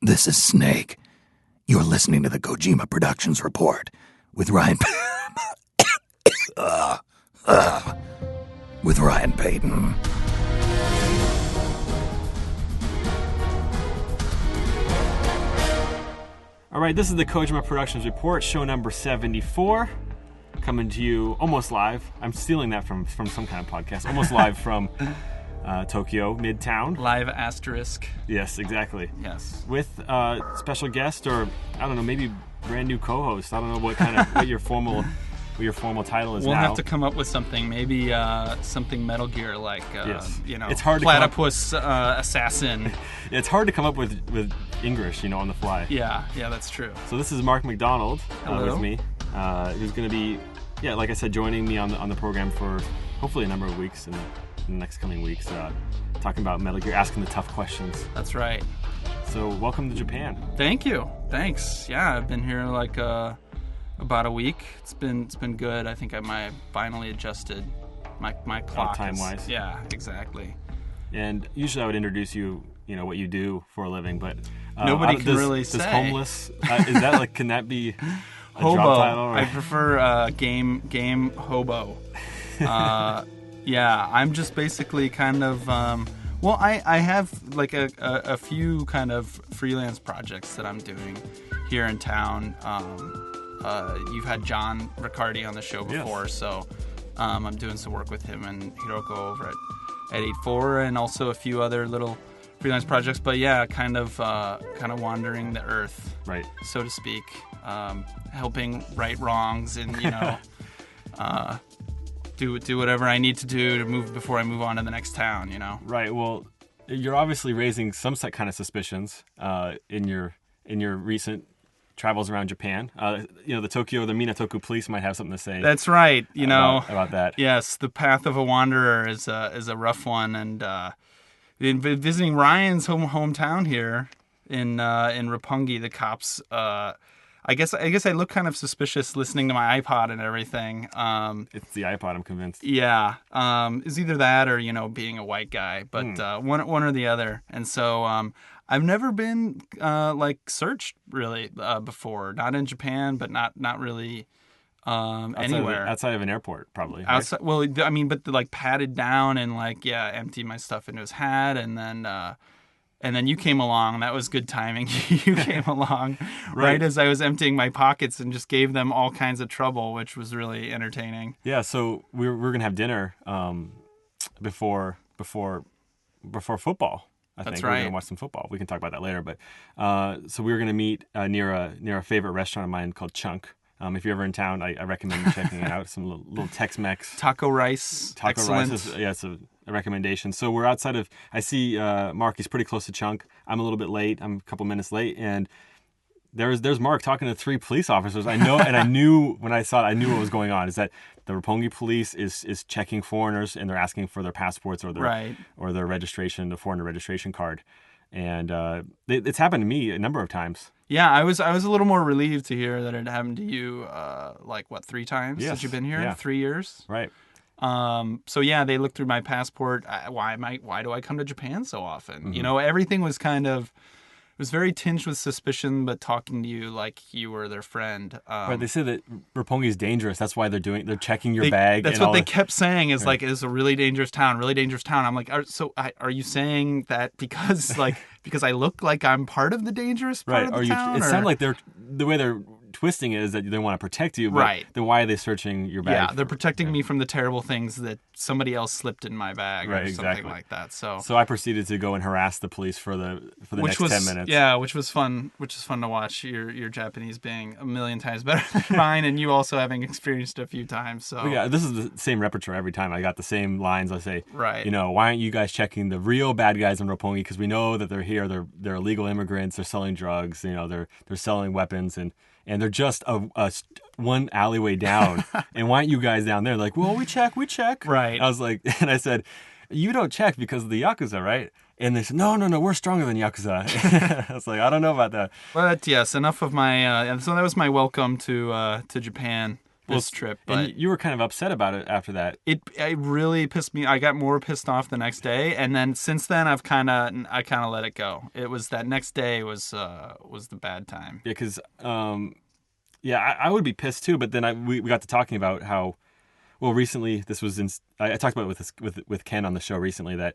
This is Snake. You're listening to the Kojima Productions Report with Ryan with Ryan Payton. All right, this is the Kojima Productions Report, show number 74, coming to you almost live. I'm stealing that from some kind of podcast. Almost live from Tokyo, Midtown. Live asterisk. Yes, exactly. Yes. With special guest, or I don't know, maybe brand new co-host. I don't know what your formal title is. We'll now. have to come up with something. Maybe something Metal Gear like, yes. It's hard platypus assassin. It's hard to come up with English, on the fly. Yeah, that's true. So this is Mark MacDonald with me, who's going to be, like I said, joining me on the program for hopefully a number of weeks in the next coming weeks, talking about Metal Gear, asking the tough questions. That's right. So welcome to Japan. Thank you. Thanks. Yeah, I've been here like about a week. It's been good. I think I finally adjusted my clock. Time-wise. Yeah, exactly. And usually I would introduce you, what you do for a living, but nobody can really does say. Homeless, is that like, can that be a hobo. job title? Or? I prefer game hobo. Yeah, I'm just basically kind of, I have like a few kind of freelance projects that I'm doing here in town. You've had John Riccardi on the show before, yes. So I'm doing some work with him and Hiroko over at 84, and also a few other little freelance projects. But yeah, kind of wandering the earth, right, so to speak, helping right wrongs and do whatever I need to do to move before I move on to the next town. Right. Well, you're obviously raising some kind of suspicions in your recent travels around Japan. The Minatoku police might have something to say. That's right. About that. Yes, the path of a wanderer is a rough one, and visiting Ryan's hometown here in Roppongi, the cops. I guess I look kind of suspicious listening to my iPod and everything. It's the iPod, I'm convinced. Yeah, it's either that or being a white guy, but one or the other. And so I've never been searched really before. Not in Japan, but not really anywhere outside of an airport, probably. Right? Outside, well, I mean, but patted down and emptied my stuff into his hat, and then you came along. That was good timing. You came along right as I was emptying my pockets and just gave them all kinds of trouble, which was really entertaining. Yeah, so we're going to have dinner before football. I think we're going to watch some football. We can talk about that later. But so we were going to meet near a favorite restaurant of mine called Chunk. If you're ever in town, I recommend checking it out. Some little Tex-Mex. Taco rice. Excellent. Rice. It's a recommendation. So we're outside of, I see Mark, he's pretty close to Chunk. I'm a little bit late. I'm a couple minutes late. And there's Mark talking to 3 police officers. I know, and I knew when I saw it, I knew what was going on. Is that the Roppongi police is checking foreigners, and they're asking for their passports or their registration, the foreigner registration card. And it's happened to me a number of times. Yeah, I was a little more relieved to hear that it happened to you 3 times since you've been here? Yeah. 3 years? Right. So yeah, they looked through my passport. Why do I come to Japan so often? Mm-hmm. Everything was it was very tinged with suspicion, but talking to you like you were their friend. Right, they say that Roppongi is dangerous. That's why they're checking your bag. That's what they kept saying is it's a really dangerous town, really dangerous town. I'm like, are you saying that because I look like I'm part of the dangerous part of the town? It sounds like the way they're twisting it is that they want to protect you, but right. Then why are they searching your bag? Yeah, they're protecting me from the terrible things that somebody else slipped in my bag, right, or something exactly. like that. So I proceeded to go and harass the police for the next 10 minutes. Yeah, which was fun. Which is fun to watch. Your Japanese being a million times better than mine, and you also having experienced it a few times. So yeah, this is the same repertoire every time. I got the same lines. I say, right. Why aren't you guys checking the real bad guys in Roppongi? Because we know that they're here. They're illegal immigrants. They're selling drugs. They're selling weapons and they're just one alleyway down. And why aren't you guys down there? Like, well, we check. Right. I was like, and I said, you don't check because of the Yakuza, right? And they said, no, we're stronger than Yakuza. I was like, I don't know about that. But yes, enough of my. So that was my welcome to Japan. trip. And But you were kind of upset about it after that. it really pissed me. I got more pissed off the next day, and then since then I kind of let it go. It was that next day was the bad time. Yeah, because I would be pissed too. But then we got to talking about how, well, recently this was I talked about it with Ken on the show recently that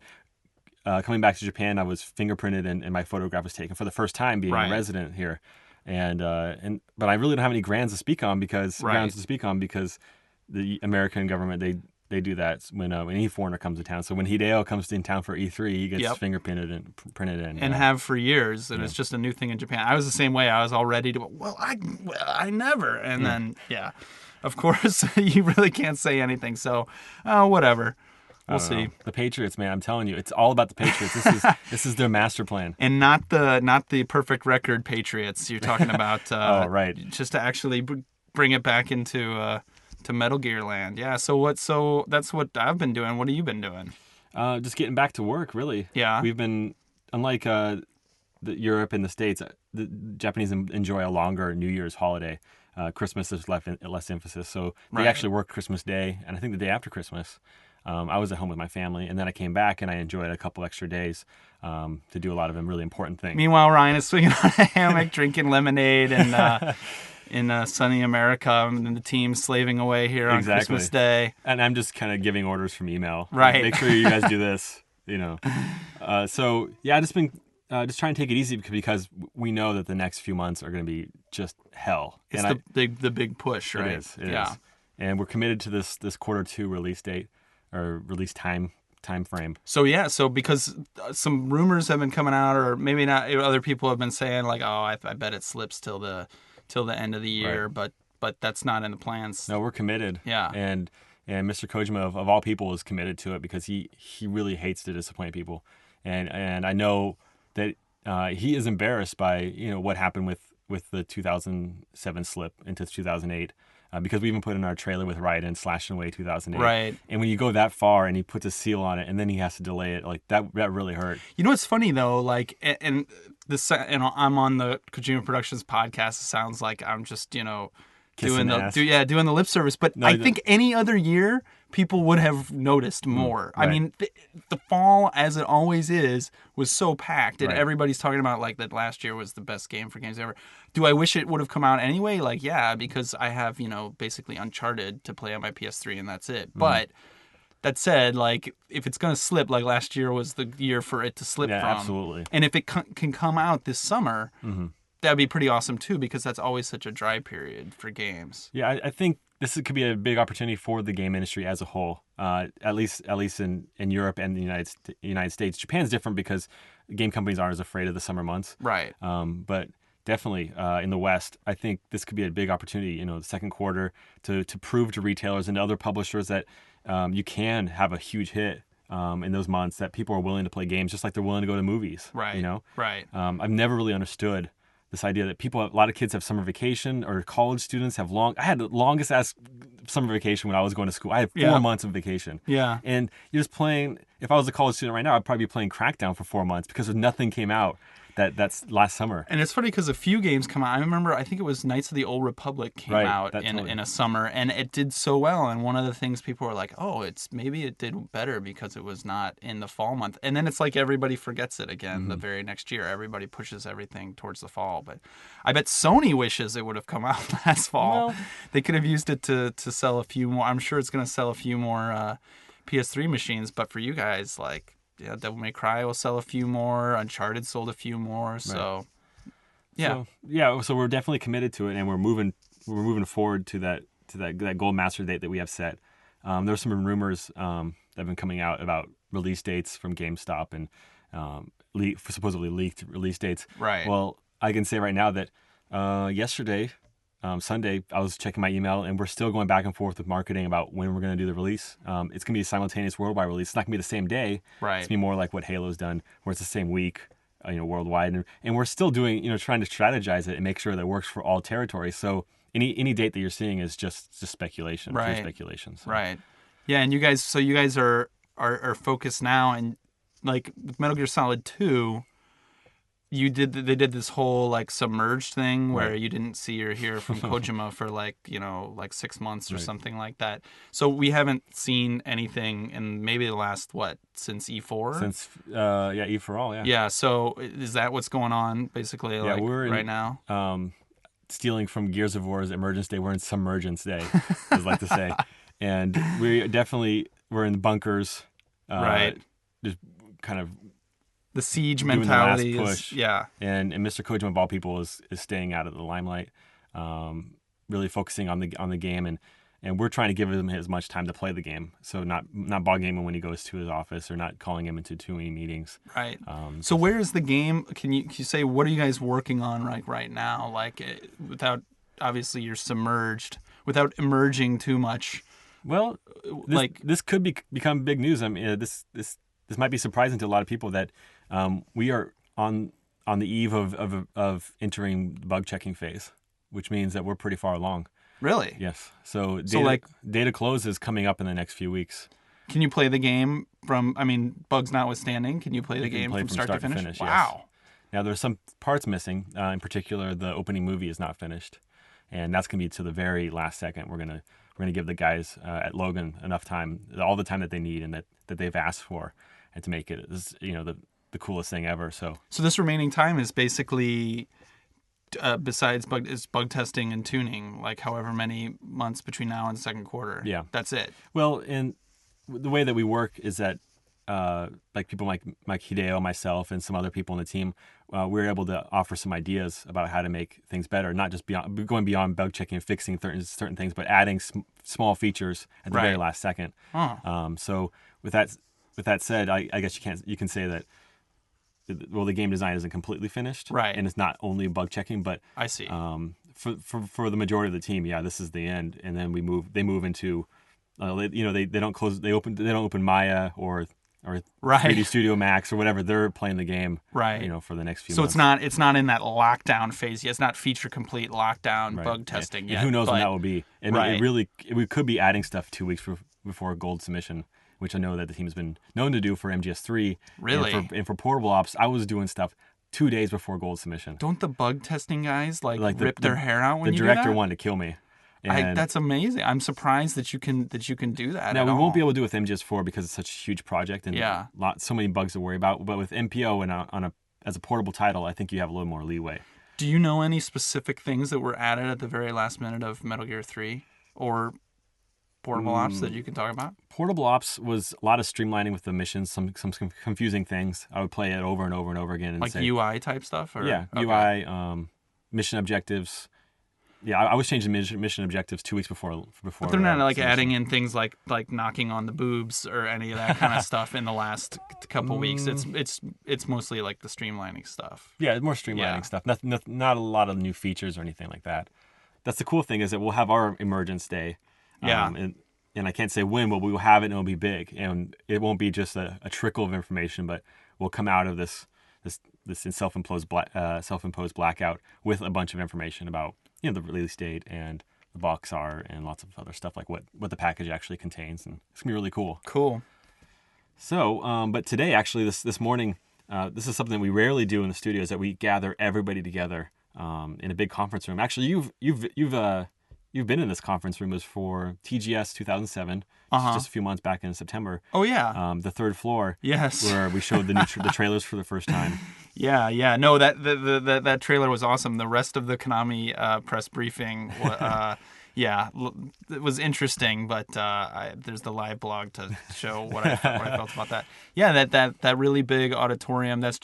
coming back to Japan, I was fingerprinted and my photograph was taken for the first time being a resident here, but I really don't have any grounds to speak on because the American government they do that when any foreigner comes to town. So when Hideo comes in town for E3, he gets fingerprinted and printed in. And have for years, and it's just a new thing in Japan. I was the same way. I was all ready to. I never, and then of course you really can't say anything. So whatever. We'll see. The Patriots, man, I'm telling you, it's all about the Patriots. This is their master plan. And not the perfect record Patriots you're talking about. Oh, right. Just to actually bring it back into to Metal Gear land. Yeah. So that's what I've been doing. What have you been doing? Just getting back to work, really. Yeah. We've been, unlike Europe and the States, the Japanese enjoy a longer New Year's holiday. Christmas is less emphasis. So they actually work Christmas Day, and I think the day after Christmas. I was at home with my family, and then I came back and I enjoyed a couple extra days to do a lot of them really important things. Meanwhile, Ryan is swinging on a hammock, drinking lemonade, and in sunny America, and the team slaving away here on Christmas Day. And I'm just kind of giving orders from email. Right. Make sure you guys do this. So yeah, I just been just trying to take it easy because we know that the next few months are going to be just hell. It's the big push, right? It is. And we're committed to this Q2 release date. Or release time frame. So because some rumors have been coming out, or maybe not, other people have been saying like, oh, I bet it slips till the end of the year, but that's not in the plans. No, we're committed. Yeah. And Mr. Kojima of all people is committed to it because he really hates to disappoint people, and I know that he is embarrassed by what happened with the 2007 slip into 2008. Because we even put in our trailer with Raiden slashing away 2008. Right. And when you go that far and he puts a seal on it and then he has to delay it, like that really hurt. You know what's funny though, like, and I'm on the Kojima Productions podcast. It sounds like I'm just doing the lip service, but I think any other year people would have noticed more. Right. I mean, the fall, as it always is, was so packed, and everybody's talking about like that last year was the best game for games ever. Do I wish it would have come out anyway? Like, yeah, because I have basically Uncharted to play on my PS3, and that's it. But that said, like, if it's gonna slip, like last year was the year for it to slip from. Absolutely. And if it can come out this summer. That'd be pretty awesome too, because that's always such a dry period for games. Yeah, I think this could be a big opportunity for the game industry as a whole. At least in Europe and the United States. Japan's different because game companies aren't as afraid of the summer months. Right. But definitely in the West, I think this could be a big opportunity. The second quarter to prove to retailers and to other publishers that you can have a huge hit. In those months, that people are willing to play games just like they're willing to go to movies. Right. Right. I've never really understood this idea that a lot of kids have summer vacation, or college students have I had the longest ass summer vacation when I was going to school. I had 4 months of vacation. Yeah. And you're just playing, if I was a college student right now, I'd probably be playing Crackdown for 4 months because nothing came out that's last summer. And it's funny because a few games come out. I remember, I think it was Knights of the Old Republic came out in a summer, and it did so well. And one of the things people were like, oh, maybe it did better because it was not in the fall month. And then it's like everybody forgets it again the very next year. Everybody pushes everything towards the fall. But I bet Sony wishes it would have come out last fall. Well, they could have used it to sell a few more. I'm sure it's going to sell a few more PS3 machines. But for you guys, like, yeah, Devil May Cry will sell a few more. Uncharted sold a few more. So, yeah. So we're definitely committed to it, and we're moving forward to that gold master date that we have set. There's some rumors that have been coming out about release dates from GameStop and supposedly leaked release dates. Right. Well, I can say right now that yesterday, Sunday, I was checking my email, and we're still going back and forth with marketing about when we're going to do the release. It's going to be a simultaneous worldwide release. It's not going to be the same day. Right. It's going to be more like what Halo's done, where it's the same week, worldwide. And we're still doing, trying to strategize it and make sure that it works for all territories. So any date that you're seeing is just speculation, pure speculation. So. Right. Yeah, and you guys are focused now, and like with Metal Gear Solid 2, they did this whole like submerged thing where you didn't see or hear from Kojima for like 6 months or something like that. So we haven't seen anything in maybe the last since E4? Since E for All, yeah. Yeah, so is that what's going on basically we're right now? Stealing from Gears of War's Emergence Day, we're in Submergence Day, I like to say. And we're in the bunkers. Right. Just kind of the siege doing mentality the last push. Yeah. And Mr. Kojima of all people is staying out of the limelight, really focusing on the game, and we're trying to give him as much time to play the game. So not bogging him when he goes to his office, or not calling him into too many meetings. Right. So where is the game? Can you say, what are you guys working on right now? Like without, obviously you're submerged, without emerging too much. Well, this could become big news. I mean, this might be surprising to a lot of people that we are on the eve of entering the bug checking phase, which means that we're pretty far along. Really? Yes. So data close is coming up in the next few weeks. Can you play the game bugs notwithstanding? Can you play the game from start to finish? Wow. Yes. Now there's some parts missing. In particular, the opening movie is not finished, and that's going to be to the very last second. We're gonna give the guys at Logan enough time, all the time that they need and that they've asked for, and to make it the coolest thing ever. So this remaining time is basically, besides bug testing and tuning, like however many months between now and the second quarter. Yeah, that's it. Well, and the way that we work is that like people like Hideo, myself, and some other people in the team, we're able to offer some ideas about how to make things better, not just going beyond bug checking and fixing certain things, but adding small features at the very last second. So with that said, I guess you can say that, well, the game design isn't completely finished, right? And it's not only bug checking, but I see. For the majority of the team, this is the end, and then they move into, they don't open Maya or 3D Studio Max or whatever. They're playing the game, for the next few months. So it's not in that lockdown phase yet. It's not feature complete lockdown bug testing yet. And who knows when that will be? And we could be adding stuff 2 weeks before gold submission, which I know that the team's been known to do for MGS3. Really? And for portable ops, I was doing stuff 2 days before gold submission. Don't the bug testing guys rip their hair out when you do that? The director wanted to kill me. That's amazing. I'm surprised that you can do that. Now we won't be able to do it with MGS4 because it's such a huge project and so many bugs to worry about. But with MPO and as a portable title, I think you have a little more leeway. Do you know any specific things that were added at the very last minute of Metal Gear 3 or portable ops that you can talk about? Portable ops was a lot of streamlining with the missions, some confusing things. I would play it over and over and over again. And say, UI type stuff? Or? Yeah, okay. UI, mission objectives. Yeah, I was changing mission objectives 2 weeks before. But they're not adding in things like knocking on the boobs or any of that kind of stuff in the last couple weeks. It's mostly like the streamlining stuff. Yeah, more streamlining stuff. Not a lot of new features or anything like that. That's the cool thing, is that we'll have our Emergence Day. And I can't say when, but we will have it, and it'll be big. And it won't be just a trickle of information, but we'll come out of this self-imposed blackout with a bunch of information about the release date and the box art and lots of other stuff, like what the package actually contains, and it's gonna be really cool. Cool. So, but today, actually, this morning, this is something that we rarely do in the studio, is that we gather everybody together in a big conference room. Actually, you've been in this conference room. It was for TGS 2007, just a few months back in September. Oh yeah. The third floor. Yes. Where we showed the trailers for the first time. Yeah. No, that trailer was awesome. The rest of the Konami press briefing, it was interesting. But there's the live blog to show what I felt about that. Yeah, that really big auditorium that's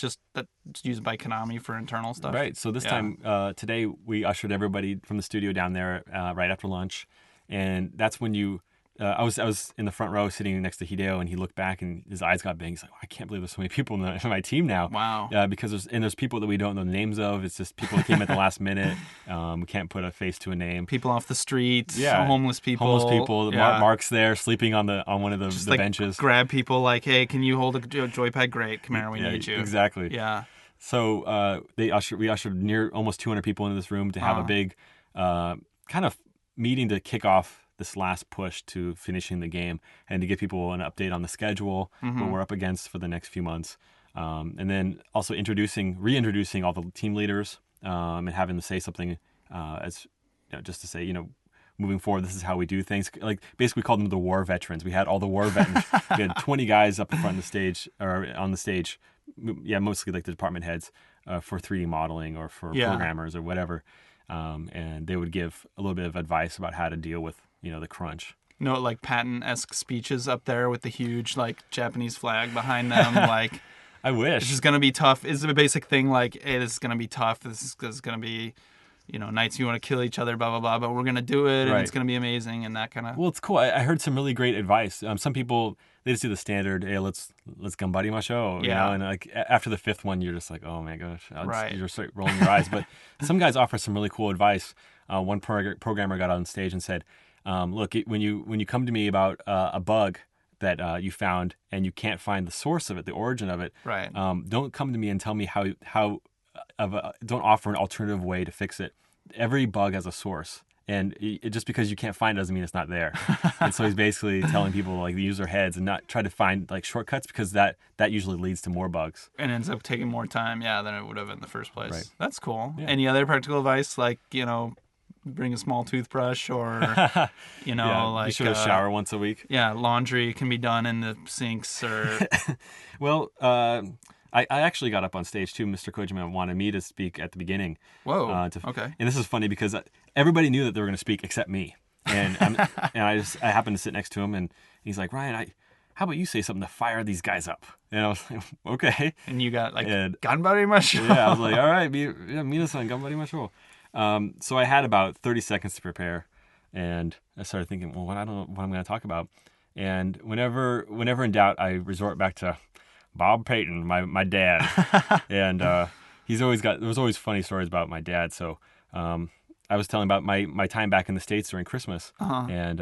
used by Konami for internal stuff. Right. So this time today we ushered everybody from the studio down there right after lunch, and that's when you. I was in the front row sitting next to Hideo, and he looked back and his eyes got big. He's like, I can't believe there's so many people in my team now. Wow. Because there's people that we don't know the names of. It's just people that came at the last minute. We can't put a face to a name. People off the street. Yeah. Homeless people. Yeah. Mark's there sleeping on one of the benches. Grab people like, hey, can you hold a joypad? Great. Come here, we need you. Exactly. Yeah. So we ushered near almost 200 people into this room to have a big kind of meeting to kick off this last push to finishing the game, and to give people an update on the schedule, what we're up against for the next few months. And then also reintroducing all the team leaders and having them say something as just to say, moving forward, this is how we do things. Like basically, we called them the war veterans. We had all the war veterans. We had 20 guys up in front of the stage or on the stage. Yeah, mostly like the department heads for 3D modeling or for programmers or whatever. And they would give a little bit of advice about how to deal with the crunch. Like Patton-esque speeches up there with the huge like Japanese flag behind them. Like, I wish. This is gonna be tough. Is it a basic thing like, hey, this is gonna be tough. This is gonna be, nights you want to kill each other, blah blah blah. But we're gonna do it, and it's gonna be amazing, and that kind of. Well, it's cool. I heard some really great advice. Some people they just do the standard, hey, let's ganbari mashou, and like after the fifth one, you're just like, oh my gosh, you're just like rolling your eyes. But some guys offer some really cool advice. One programmer got on stage and said, look, when you come to me about a bug that you found and you can't find the source of it, the origin of it, right? Don't come to me and tell me don't offer an alternative way to fix it. Every bug has a source, and just because you can't find it doesn't mean it's not there. And so he's basically telling people like to use their heads and not try to find like shortcuts, because that usually leads to more bugs and ends up taking more time, than it would have in the first place. Right. That's cool. Yeah. Any other practical advice, like bring a small toothbrush, or like you should shower once a week. Yeah, laundry can be done in the sinks, or well, I actually got up on stage too. Mr. Kojima wanted me to speak at the beginning. Whoa. Okay. And this is funny because everybody knew that they were going to speak except me, and I happened to sit next to him, and he's like, Ryan, how about you say something to fire these guys up? And I was like, okay. And you got like ganbari mashou. Yeah, I was like, all right, minasan ganbari mashou. So I had about 30 seconds to prepare, and I started thinking, well, I don't know what I'm going to talk about. And whenever in doubt, I resort back to Bob Payton, my dad. And there was always funny stories about my dad. So I was telling about my time back in the States during Christmas, and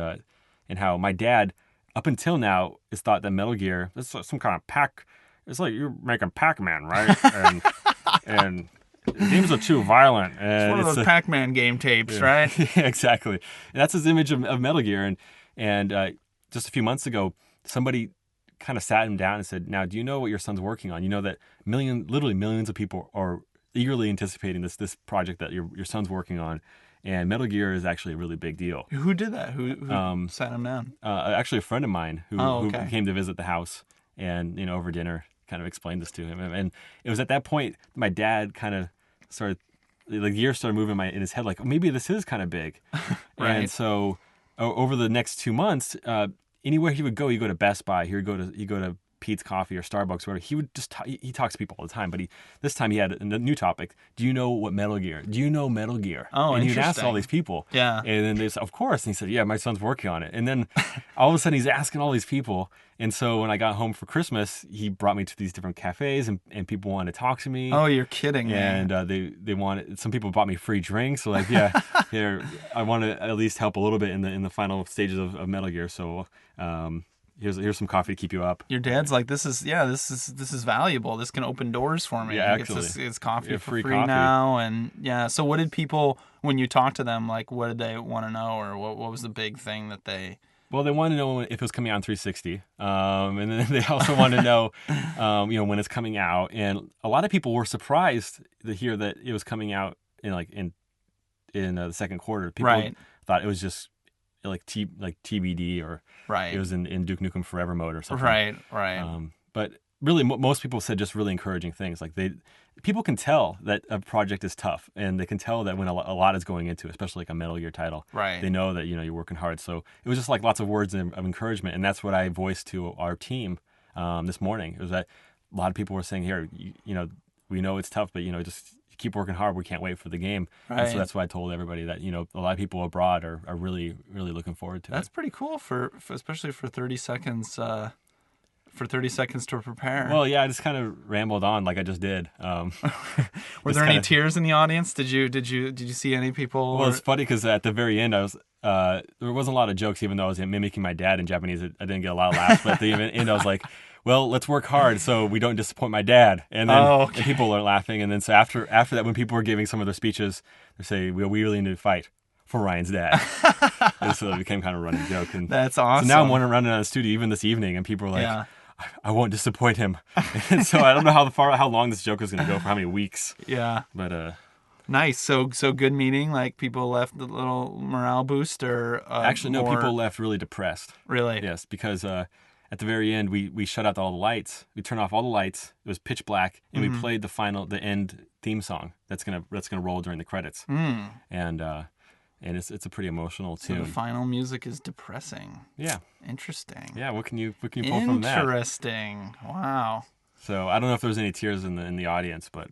how my dad, up until now, is thought that Metal Gear is some kind of pack. It's like you're making Pac-Man, right? and games are too violent. It's one of those Pac-Man game tapes, right? Yeah, exactly. And that's his image of Metal Gear. And just a few months ago, somebody kind of sat him down and said, now, do you know what your son's working on? You know that literally millions of people are eagerly anticipating this project that your son's working on. And Metal Gear is actually a really big deal. Who did that? Who sat him down? Actually, a friend of mine who came to visit the house and, over dinner kind of explained this to him. And it was at that point my dad kind of started, the gears started moving in his head, like, maybe this is kind of big. Right. And so over the next 2 months, anywhere he would go, he'd go to Best Buy, he'd go to Pete's Coffee or Starbucks, whatever. He would just he talks to people all the time, but this time he had a new topic. Do you know what Metal Gear? Do you know Metal Gear? Oh, and interesting. he'd ask all these people. Yeah. And then they said, of course. And he said, yeah, my son's working on it. And then all of a sudden he's asking all these people. And so when I got home for Christmas, he brought me to these different cafes, and people wanted to talk to me. Oh, you're kidding me. And they wanted, some people bought me free drinks. So like, yeah, here, I want to at least help a little bit in the final stages of Metal Gear. So here's some coffee to keep you up. Your dad's like, this is valuable. This can open doors for me. Yeah, actually. It's coffee for free free coffee now. And yeah, so what did people, when you talk to them, like, what did they want to know, or what was the big thing that they... Well, they wanted to know if it was coming out in 360, and then they also wanted to know, when it's coming out. And a lot of people were surprised to hear that it was coming out in the second quarter. People thought it was just like TBD, or it was in Duke Nukem Forever mode or something. Right. But really, most people said just really encouraging things. Like people can tell that a project is tough, and they can tell that when a lot is going into it, especially like a Metal Gear title. Right. They know that you're working hard. So it was just like lots of words of encouragement, and that's what I voiced to our team this morning. It was that a lot of people were saying, "Here, we know it's tough, but just keep working hard. We can't wait for the game." Right. And so that's why I told everybody that a lot of people abroad are really, really looking forward to it. That's pretty cool for especially for 30 seconds. For 30 seconds to prepare. Well, yeah, I just kind of rambled on like I just did. Were there any tears in the audience? Did you see any people? Well, it's funny because at the very end, I was there wasn't a lot of jokes, even though I was mimicking my dad in Japanese. I didn't get a lot of laughs. But at the end, I was like, "Well, let's work hard so we don't disappoint my dad." And then and people are laughing. And then so after that, when people were giving some of their speeches, they say, "We really need to fight for Ryan's dad." And so it became kind of a running joke. And that's awesome. So now I'm running out of the studio even this evening, and people are like. Yeah. I won't disappoint him. And so I don't know how long this joke is going to go for, how many weeks. Yeah. But Nice. So good meeting. Like people left a little morale boost, or actually, no, more... people left really depressed. Really? Yes, because at the very end, we shut out all the lights. We turned off all the lights. It was pitch black, and we played the end theme song that's gonna roll during the credits. And it's a pretty emotional tune. So the final music is depressing. Yeah. Interesting. Yeah. What can you pull from that? Interesting. Wow. So I don't know if there was any tears in the audience, but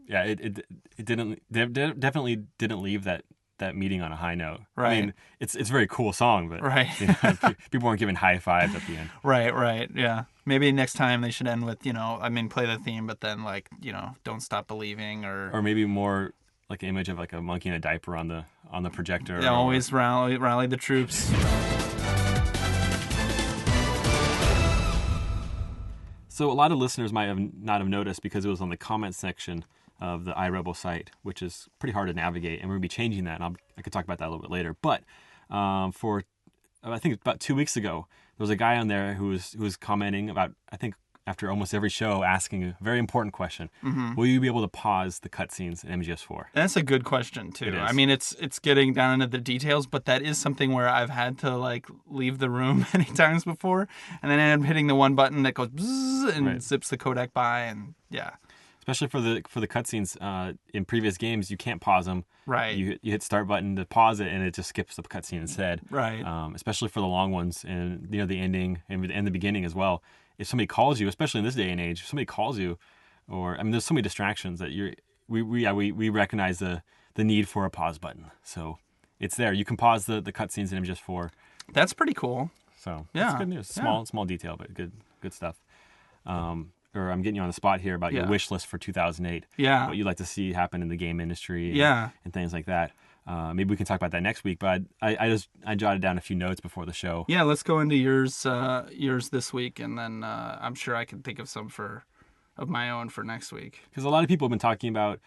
yeah, it definitely didn't leave that meeting on a high note. Right. I mean, it's a very cool song, but right. People weren't giving high fives at the end. Right. Yeah. Maybe next time they should end with, play the theme, but then Don't Stop Believing, or maybe more like an image of like a monkey in a diaper on the projector. Yeah, always rally the troops. So a lot of listeners might not have noticed, because it was on the comment section of the iRebel site, which is pretty hard to navigate, and we're going to be changing that, and I could talk about that a little bit later. But for, I think about 2 weeks ago, there was a guy on there who was commenting about, I think, after almost every show, asking a very important question. Will you be able to pause the cutscenes in MGS4? That's a good question, too. It is. I mean, it's getting down into the details, but that is something where I've had to, leave the room many times before, and then I end up hitting the one button that goes bzzz and zips the codec by, and yeah. Especially for the cutscenes in previous games, you can't pause them. Right. You hit start button to pause it, and it just skips the cutscene instead. Right. Especially for the long ones, and the ending and the beginning as well. If somebody calls you, especially in this day and age, if somebody calls you, there's so many distractions that we recognize the need for a pause button. So it's there. You can pause the cutscenes in MGS4. That's pretty cool. So yeah, that's good news. Small detail, but good stuff. Or I'm getting you on the spot here about your wish list for 2008. Yeah. What you'd like to see happen in the game industry. And things like that. Maybe we can talk about that next week, but I jotted down a few notes before the show. Yeah, let's go into yours this week, and then I'm sure I can think of some of my own for next week. Because a lot of people have been talking about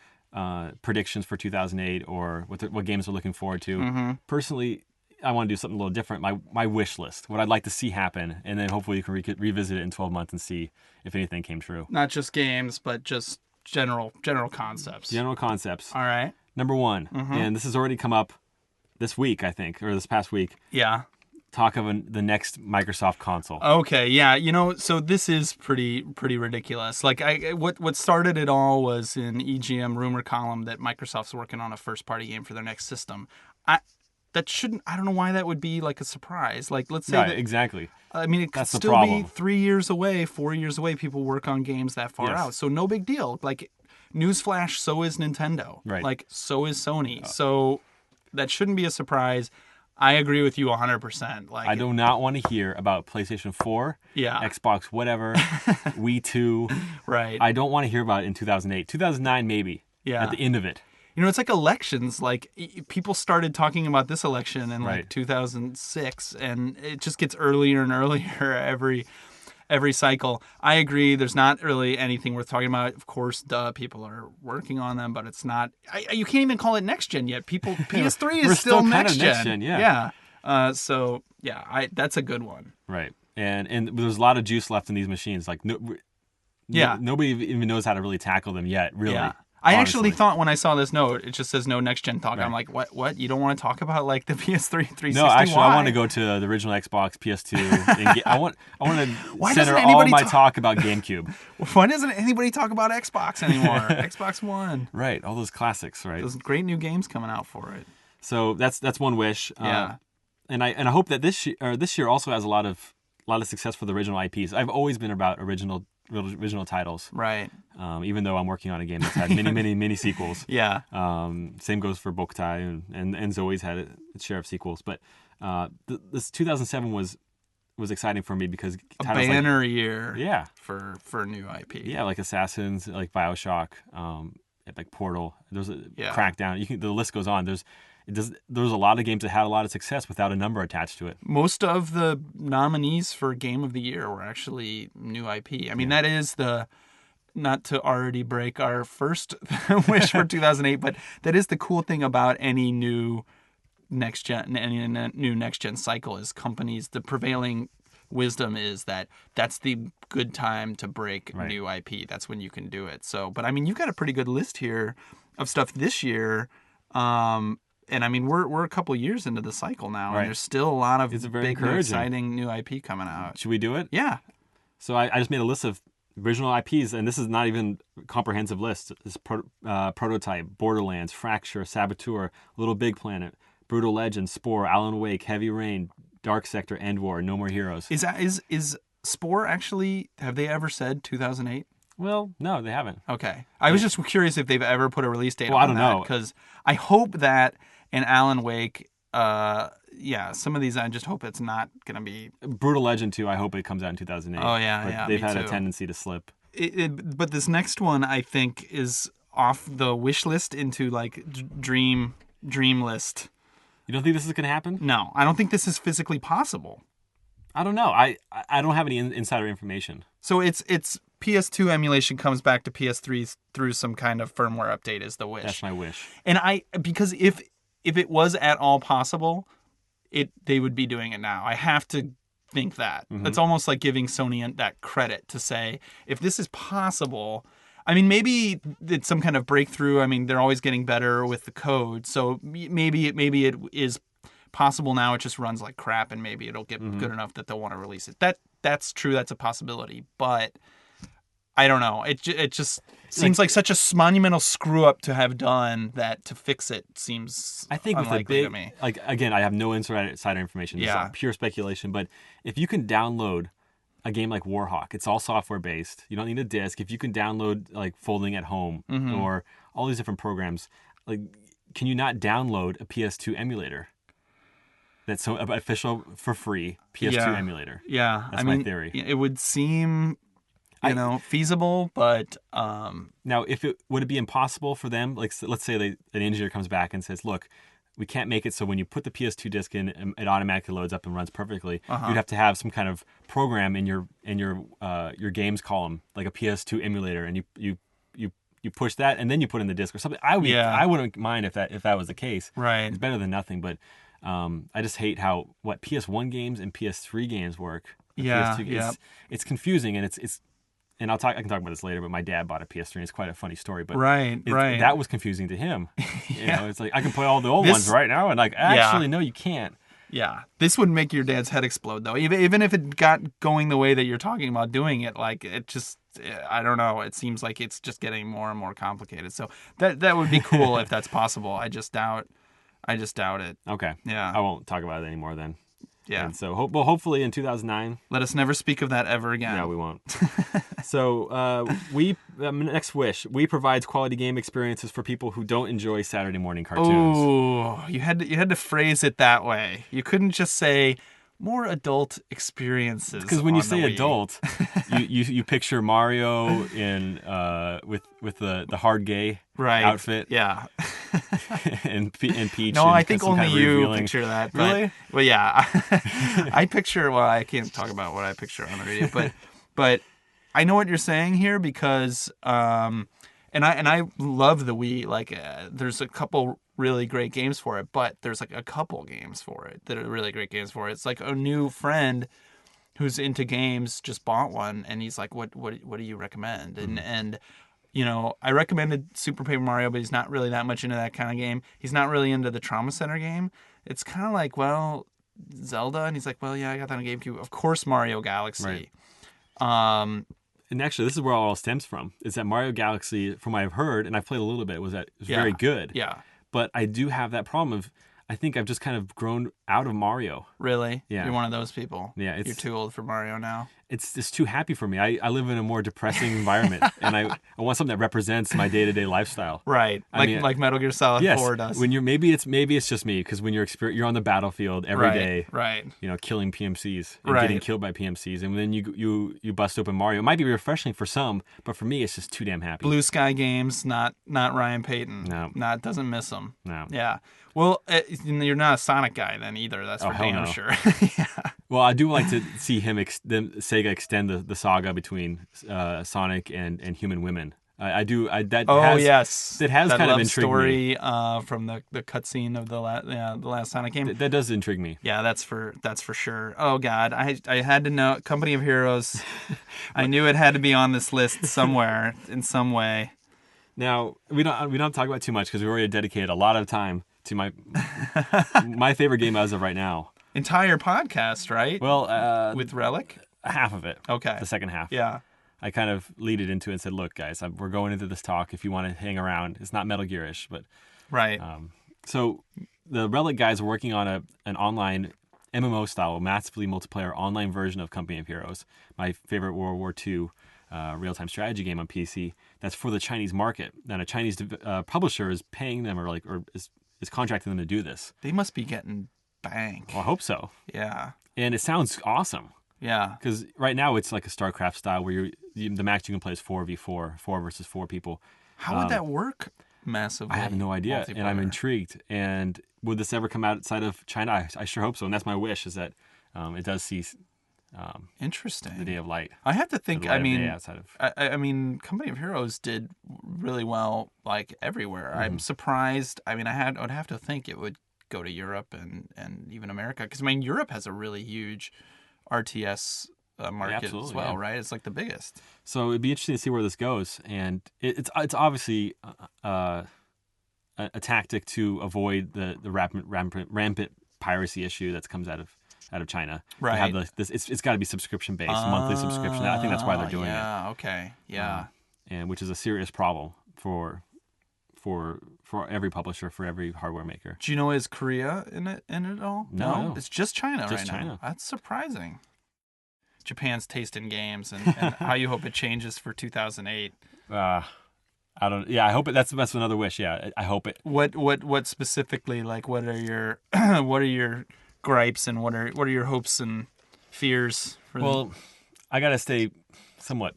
predictions for 2008 or what games they're looking forward to. Personally, I want to do something a little different. My wish list, what I'd like to see happen, and then hopefully you can revisit it in 12 months and see if anything came true. Not just games, but just general concepts. General concepts. All right. Number one, and this has already come up this week, I think, or this past week. Yeah. Talk of the next Microsoft console. Okay, yeah, so this is pretty ridiculous. What started it all was an EGM rumor column that Microsoft's working on a first-party game for their next system. I don't know why that would be a surprise. Let's say that, exactly. I mean, it could still be 3 years away, 4 years away. People work on games that far out, so no big deal. Newsflash, so is Nintendo. Right. So is Sony. So that shouldn't be a surprise. I agree with you 100%. I do not want to hear about PlayStation 4, Xbox, whatever, Wii 2. Right. I don't want to hear about it in 2008. 2009, maybe. Yeah. At the end of it. It's like elections. People started talking about this election in 2006, and it just gets earlier and earlier every cycle. I agree. There's not really anything worth talking about. Of course, people are working on them, but it's not. You can't even call it next gen yet. PS3 is still next gen. Next gen. Yeah. That's a good one. Right. And there's a lot of juice left in these machines. Nobody even knows how to really tackle them yet. Really. Yeah. I actually thought when I saw this note, it just says no next gen talk. Right. I'm like, what? You don't want to talk about the PS3 360? No, actually, I want to go to the original Xbox, PS2. I want to center all my talk about GameCube. Why doesn't anybody talk about Xbox anymore? Xbox One. Right, all those classics, right? Those great new games coming out for it. So that's one wish. Yeah. And I hope that this year also has a lot of success for the original IPs. I've always been about original titles. Right. Even though I'm working on a game that's had many sequels. Yeah. Same goes for Boktai, and Zoe's had its share of sequels. But this 2007 was exciting for me because a banner year. Yeah. For new IP. Yeah, like Assassins, like BioShock, like Portal. There's a Crackdown. The list goes on. There was a lot of games that had a lot of success without a number attached to it. Most of the nominees for Game of the Year were actually new IP. I mean, that is not to already break our first wish for 2008, but that is the cool thing about any new next gen cycle is companies, the prevailing wisdom is that that's the good time to break Right. new IP. That's when you can do it. So, but I mean, you've got a pretty good list here of stuff this year. And I mean, we're a couple years into the cycle now, Right. and there's still a lot of It's very big, encouraging. exciting new IP coming out. Should we do it? Yeah. So I just made a list of original IPs, and this is not even a comprehensive list. This Prototype, Borderlands, Fracture, Saboteur, Little Big Planet, Brutal Legend, Spore, Alan Wake, Heavy Rain, Dark Sector, End War, No More Heroes. Is Spore actually? Have they ever said 2008? Well, no, they haven't. Okay. I was just curious if they've ever put a release date Well, on I don't know. because I hope that in Alan Wake, some of these I just hope it's not going to be. Brutal Legend 2, I hope it comes out in 2008. Oh, yeah, but yeah, they've me had too. a tendency to slip. But this next one I think is off the wish list into like dream list. You don't think this is going to happen? No, I don't think this is physically possible. I don't know. I don't have any insider information. So it's PS2 emulation comes back to PS3 through some kind of firmware update is the wish. That's my wish. And because if it was at all possible, they would be doing it now. I have to think that. It's almost like giving Sony that credit to say, if this is possible, I mean, maybe it's some kind of breakthrough. I mean, they're always getting better with the code. So maybe it is possible now. It just runs like crap, and maybe it'll get good enough that they'll want to release it. That's true. That's a possibility. But I don't know. It just seems like such a monumental screw up to have done that to fix it seems I think with a unlikely to big, me. like, again, I have no insider information. This is all pure speculation. But if you can download a game like Warhawk, it's all software based. You don't need a disc. If you can download like Folding at Home or all these different programs, like, can you not download a PS2 emulator? That's so official for free PS2 emulator. Yeah, That's I my mean, theory. It would seem, feasible, but Now, would it be impossible for them? Like, let's say an engineer comes back and says, "Look, we can't make it so when you put the PS2 disc in, it automatically loads up and runs perfectly. You'd have to have some kind of program in your games column, like a PS2 emulator, and you push that and then you put in the disc or something." I wouldn't mind if that was the case. Right. It's better than nothing, but I just hate how PS1 games and PS3 games work. It's confusing, and it's and I can talk about this later, but my dad bought a PS3 and it's quite a funny story, but right. that was confusing to him. You know, it's like, I can play all the old ones right now, and like, actually no, you can't. Yeah, this would make your dad's head explode though. Even if it got going the way that you're talking about doing it, like, it just, I don't know. It seems like it's just getting more and more complicated. So that would be cool if that's possible. I just doubt it. Okay. Yeah. I won't talk about it anymore then. Yeah. And so, hopefully in 2009. Let us never speak of that ever again. No, we won't. So, next wish. We provides quality game experiences for people who don't enjoy Saturday morning cartoons. Oh, you had to phrase it that way. You couldn't just say more adult experiences. Because when you on say the Wii. adult, you picture Mario in with the hard gay outfit. Yeah. and Peach. No, and I think some only kind of you revealing. picture that. But, Really? Well, yeah. I picture. Well, I can't talk about what I picture on the radio, but I know what you're saying here because, and I love the Wii. Like, there's a couple really great games for it, but there's like a couple games for it that are really great games for it. It's like a new friend who's into games just bought one, and he's like, "What do you recommend?" And you know, I recommended Super Paper Mario, but he's not really that much into that kind of game. He's not really into the Trauma Center game. It's kind of like, well, Zelda, and he's like, well, yeah, I got that on GameCube. Of course, Mario Galaxy. Right. And actually, this is where all stems from. Is that Mario Galaxy, from what I've heard, and I've played a little bit, was very good. Yeah. But I do have that problem of, I think I've just kind of grown out of Mario. Really? Yeah. You're one of those people. Yeah. You're too old for Mario now. It's just too happy for me. I live in a more depressing environment, and I want something that represents my day-to-day lifestyle. Right. Like Metal Gear Solid 4 does. When maybe it's just me, because when you're on the battlefield every day, right. You know, killing PMCs and getting killed by PMCs, and then you bust open Mario. It might be refreshing for some, but for me, it's just too damn happy. Blue Sky Games, not Ryan Payton. No. Doesn't miss him. No. Yeah. Well, you're not a Sonic guy then either. That's for damn sure. Yeah. Well, I do like to see Sega extend the saga between Sonic and Human Women. I do. Yes, It has that kind of love intrigued story from the cutscene of the last Sonic game. That does intrigue me. Yeah, that's for sure. Oh God, I had to know Company of Heroes. I knew it had to be on this list somewhere in some way. Now we don't talk about it too much because we already dedicated a lot of time to my favorite game as of right now. Entire podcast, right? Well, with Relic, half of it. Okay, the second half. Yeah. I kind of lead it into it and said, "Look, guys, we're going into this talk. If you want to hang around, it's not Metal Gear-ish, but right." So the Relic guys are working on an online MMO style, massively multiplayer online version of Company of Heroes, my favorite World War II real-time strategy game on PC. That's for the Chinese market. And a Chinese publisher is paying them or is contracting them to do this. They must be getting bank. Well, I hope so. Yeah. And it sounds awesome. Yeah. Because right now it's like a StarCraft style where the max you can play is 4v4, 4 versus 4 people. How would that work massively? I have no idea, and I'm intrigued. And would this ever come outside of China? I sure hope so, and that's my wish, is that it does see interesting the day of light. I have to think. I mean, Company of Heroes did really well, like everywhere. Mm-hmm. I'm surprised. I mean, I would have to think it would go to Europe and even America, because I mean, Europe has a really huge RTS market as well, right? It's like the biggest. So it'd be interesting to see where this goes, and it's obviously a tactic to avoid the rampant piracy issue that comes out of China. Right. It's got to be subscription based, monthly subscription. I think that's why they're doing it. Yeah. Okay. Yeah. And which is a serious problem for every publisher, for every hardware maker. Do you know, is Korea in it at all? No. It's just China right now. That's surprising. Japan's taste in games and how you hope it changes for 2008. I don't. Yeah, I hope it. That's another wish. Yeah, I hope it. What specifically? Like, what are your what are your gripes and what are your hopes and fears? I gotta stay somewhat.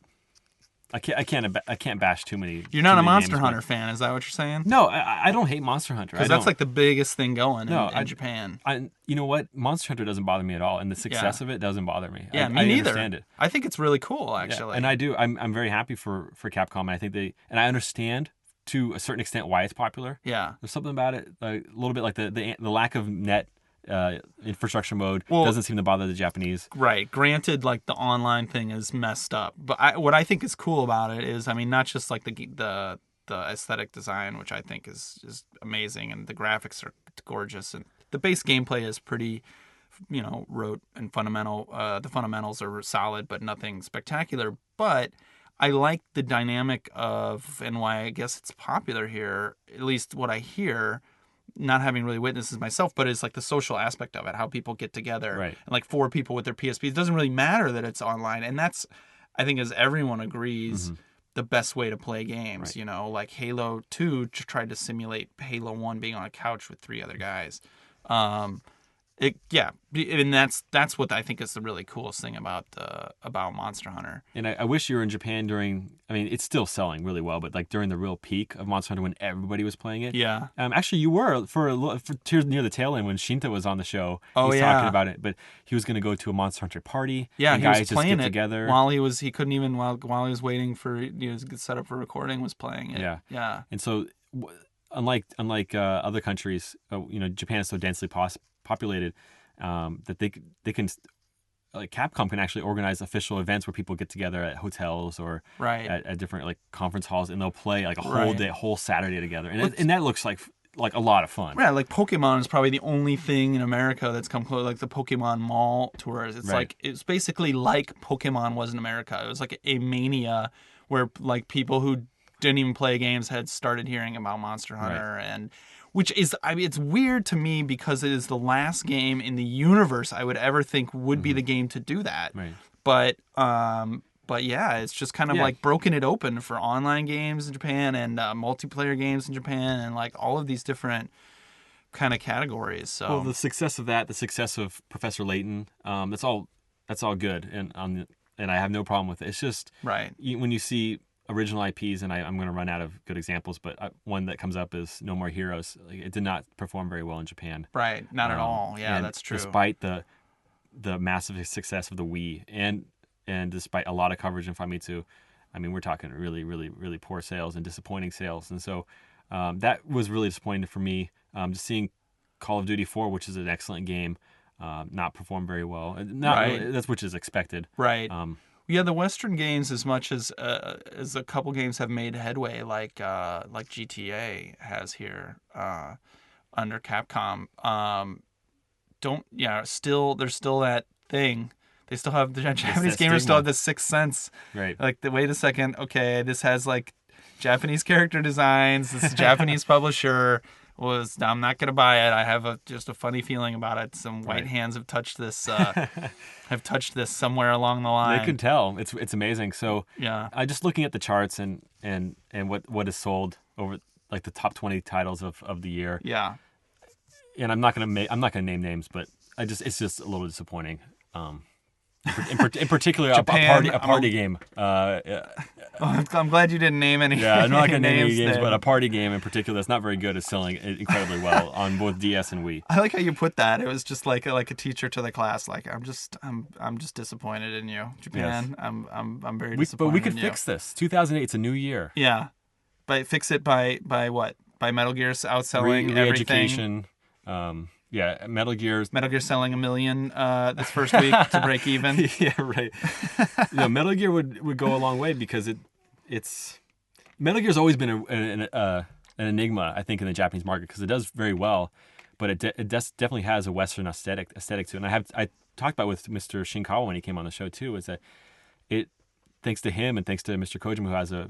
I can't bash too many. You're not a Monster Hunter fan, is that what you're saying? No, I don't hate Monster Hunter. Because that's like the biggest thing going in Japan. You know what? Monster Hunter doesn't bother me at all, and the success of it doesn't bother me. Yeah, me neither. Understand it. I think it's really cool, actually. Yeah, and I do. I'm very happy for Capcom, and I think I understand to a certain extent why it's popular. Yeah, there's something about it, like, a little bit like the lack of net infrastructure mode doesn't seem to bother the Japanese. Right. Granted, like, the online thing is messed up, but what I think is cool about it is, I mean, not just like the aesthetic design, which I think is amazing, and the graphics are gorgeous, and the base gameplay is pretty, rote and fundamental. The fundamentals are solid, but nothing spectacular. But I like the dynamic of, and why I guess it's popular here, at least what I hear, not having really witnessed this myself, but it's like the social aspect of it, how people get together, right, and like 4 people with their PSPs. It doesn't really matter that it's online, and that's, I think, as everyone agrees, the best way to play games. Right. Like Halo 2 tried to simulate Halo 1 being on a couch with 3 other guys. And that's what I think is the really coolest thing about Monster Hunter. And I wish you were in Japan during. I mean, it's still selling really well, but like during the real peak of Monster Hunter when everybody was playing it. Yeah. Actually, you were for near the tail end when Shinta was on the show. Oh, he was talking about it, but he was going to go to a Monster Hunter party. Yeah, and he guys was just playing get it together while he was waiting for to get set up for recording, was playing it. Yeah. Yeah. And so, unlike other countries, Japan is so densely populated. That they can, like, Capcom can actually organize official events where people get together at hotels or at different, like, conference halls, and they'll play like a whole Saturday together, and that looks like a lot of fun. Yeah, like Pokemon is probably the only thing in America that's come close, like the Pokemon Mall tours. It's like, it's basically like Pokemon was in America. It was like a mania where, like, people who didn't even play games had started hearing about Monster Hunter, and which is, I mean, it's weird to me because it is the last game in the universe I would ever think would be the game to do that. Right. But yeah, it's just kind of like broken it open for online games in Japan and multiplayer games in Japan and like all of these different kind of categories. So, well, the success of that, the success of Professor Layton, that's all good, and I have no problem with it. It's just when you see original IPs, and I'm going to run out of good examples, but one that comes up is No More Heroes. Like, it did not perform very well in Japan. Right, not at all. Yeah, that's true. Despite the massive success of the Wii, and despite a lot of coverage in Famitsu, I mean, we're talking really, really, really poor sales and disappointing sales. And so that was really disappointing for me. Just seeing Call of Duty 4, which is an excellent game, not perform very well. That's which is expected. Right. Yeah, the Western games, as much as a couple games have made headway, like GTA has here under Capcom. There's still that thing. They still have the Japanese gamers still have the Sixth Sense. Right. Like, wait a second. Okay, this has like Japanese character designs. This is a Japanese publisher. I'm not gonna buy it. I have just a funny feeling about it. Some white hands have touched this. Have touched this somewhere along the line. They can tell. It's amazing. So yeah, just looking at the charts and what is sold over like the top 20 titles of the year. Yeah. And I'm not gonna name names, but it's just a little disappointing. In particular, Japan, a party game. I'm glad you didn't name any. Yeah, I'm not going to name any games, there. but a party game in particular that's not very good is selling incredibly well on both DS and Wii. I like how you put that. It was just like a teacher to the class. Like, I'm just disappointed in you, Japan. Yes. I'm very disappointed. But we could fix this. 2008, it's a new year. Yeah, but fix it by what? By Metal Gear outselling everything. Yeah, Metal Gear selling 1 million this first week to break even. Yeah, right. Metal Gear would go a long way because it's Metal Gear's always been an enigma, I think, in the Japanese market because it does very well, but it definitely has a Western aesthetic to it. And I talked about it with Mr. Shinkawa when he came on the show too, is that it, thanks to him and thanks to Mr. Kojima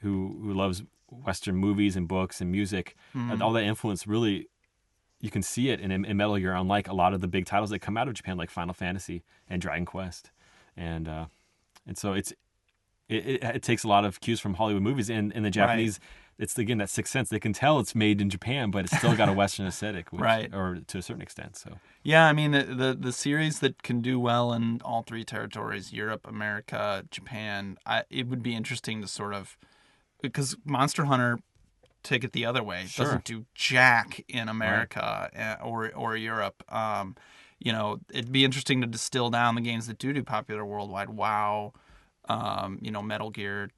who loves Western movies and books and music, all that influence really. You can see it in Metal Gear, unlike a lot of the big titles that come out of Japan, like Final Fantasy and Dragon Quest, and so it takes a lot of cues from Hollywood movies. And in the Japanese, it's again that Sixth Sense. They can tell it's made in Japan, but it's still got a Western aesthetic, or to a certain extent. So yeah, I mean the series that can do well in all three territories, Europe, America, Japan. It would be interesting to sort of, because Monster Hunter. Take it the other way. Sure. Doesn't do jack in America or Europe. It'd be interesting to distill down the games that do popular worldwide. WoW, Metal Gear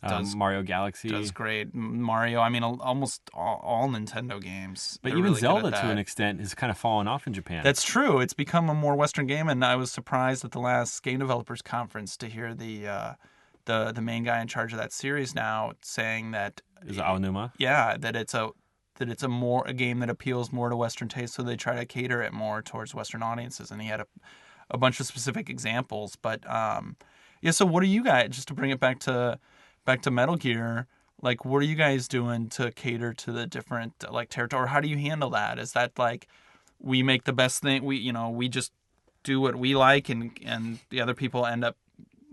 does Mario Galaxy does great. Mario, I mean, almost all Nintendo games. But even really Zelda, to an extent, has kind of fallen off in Japan. That's true. It's become a more Western game, and I was surprised at the last Game Developers Conference to hear the main guy in charge of that series now saying that. Is it Aonuma? Yeah, that it's a game that appeals more to Western taste, so they try to cater it more towards Western audiences. And he had a bunch of specific examples. But so what are you guys? Just to bring it back to Metal Gear, like what are you guys doing to cater to the different territory? Or how do you handle that? Is that like we make the best thing? We just do what we like, and the other people end up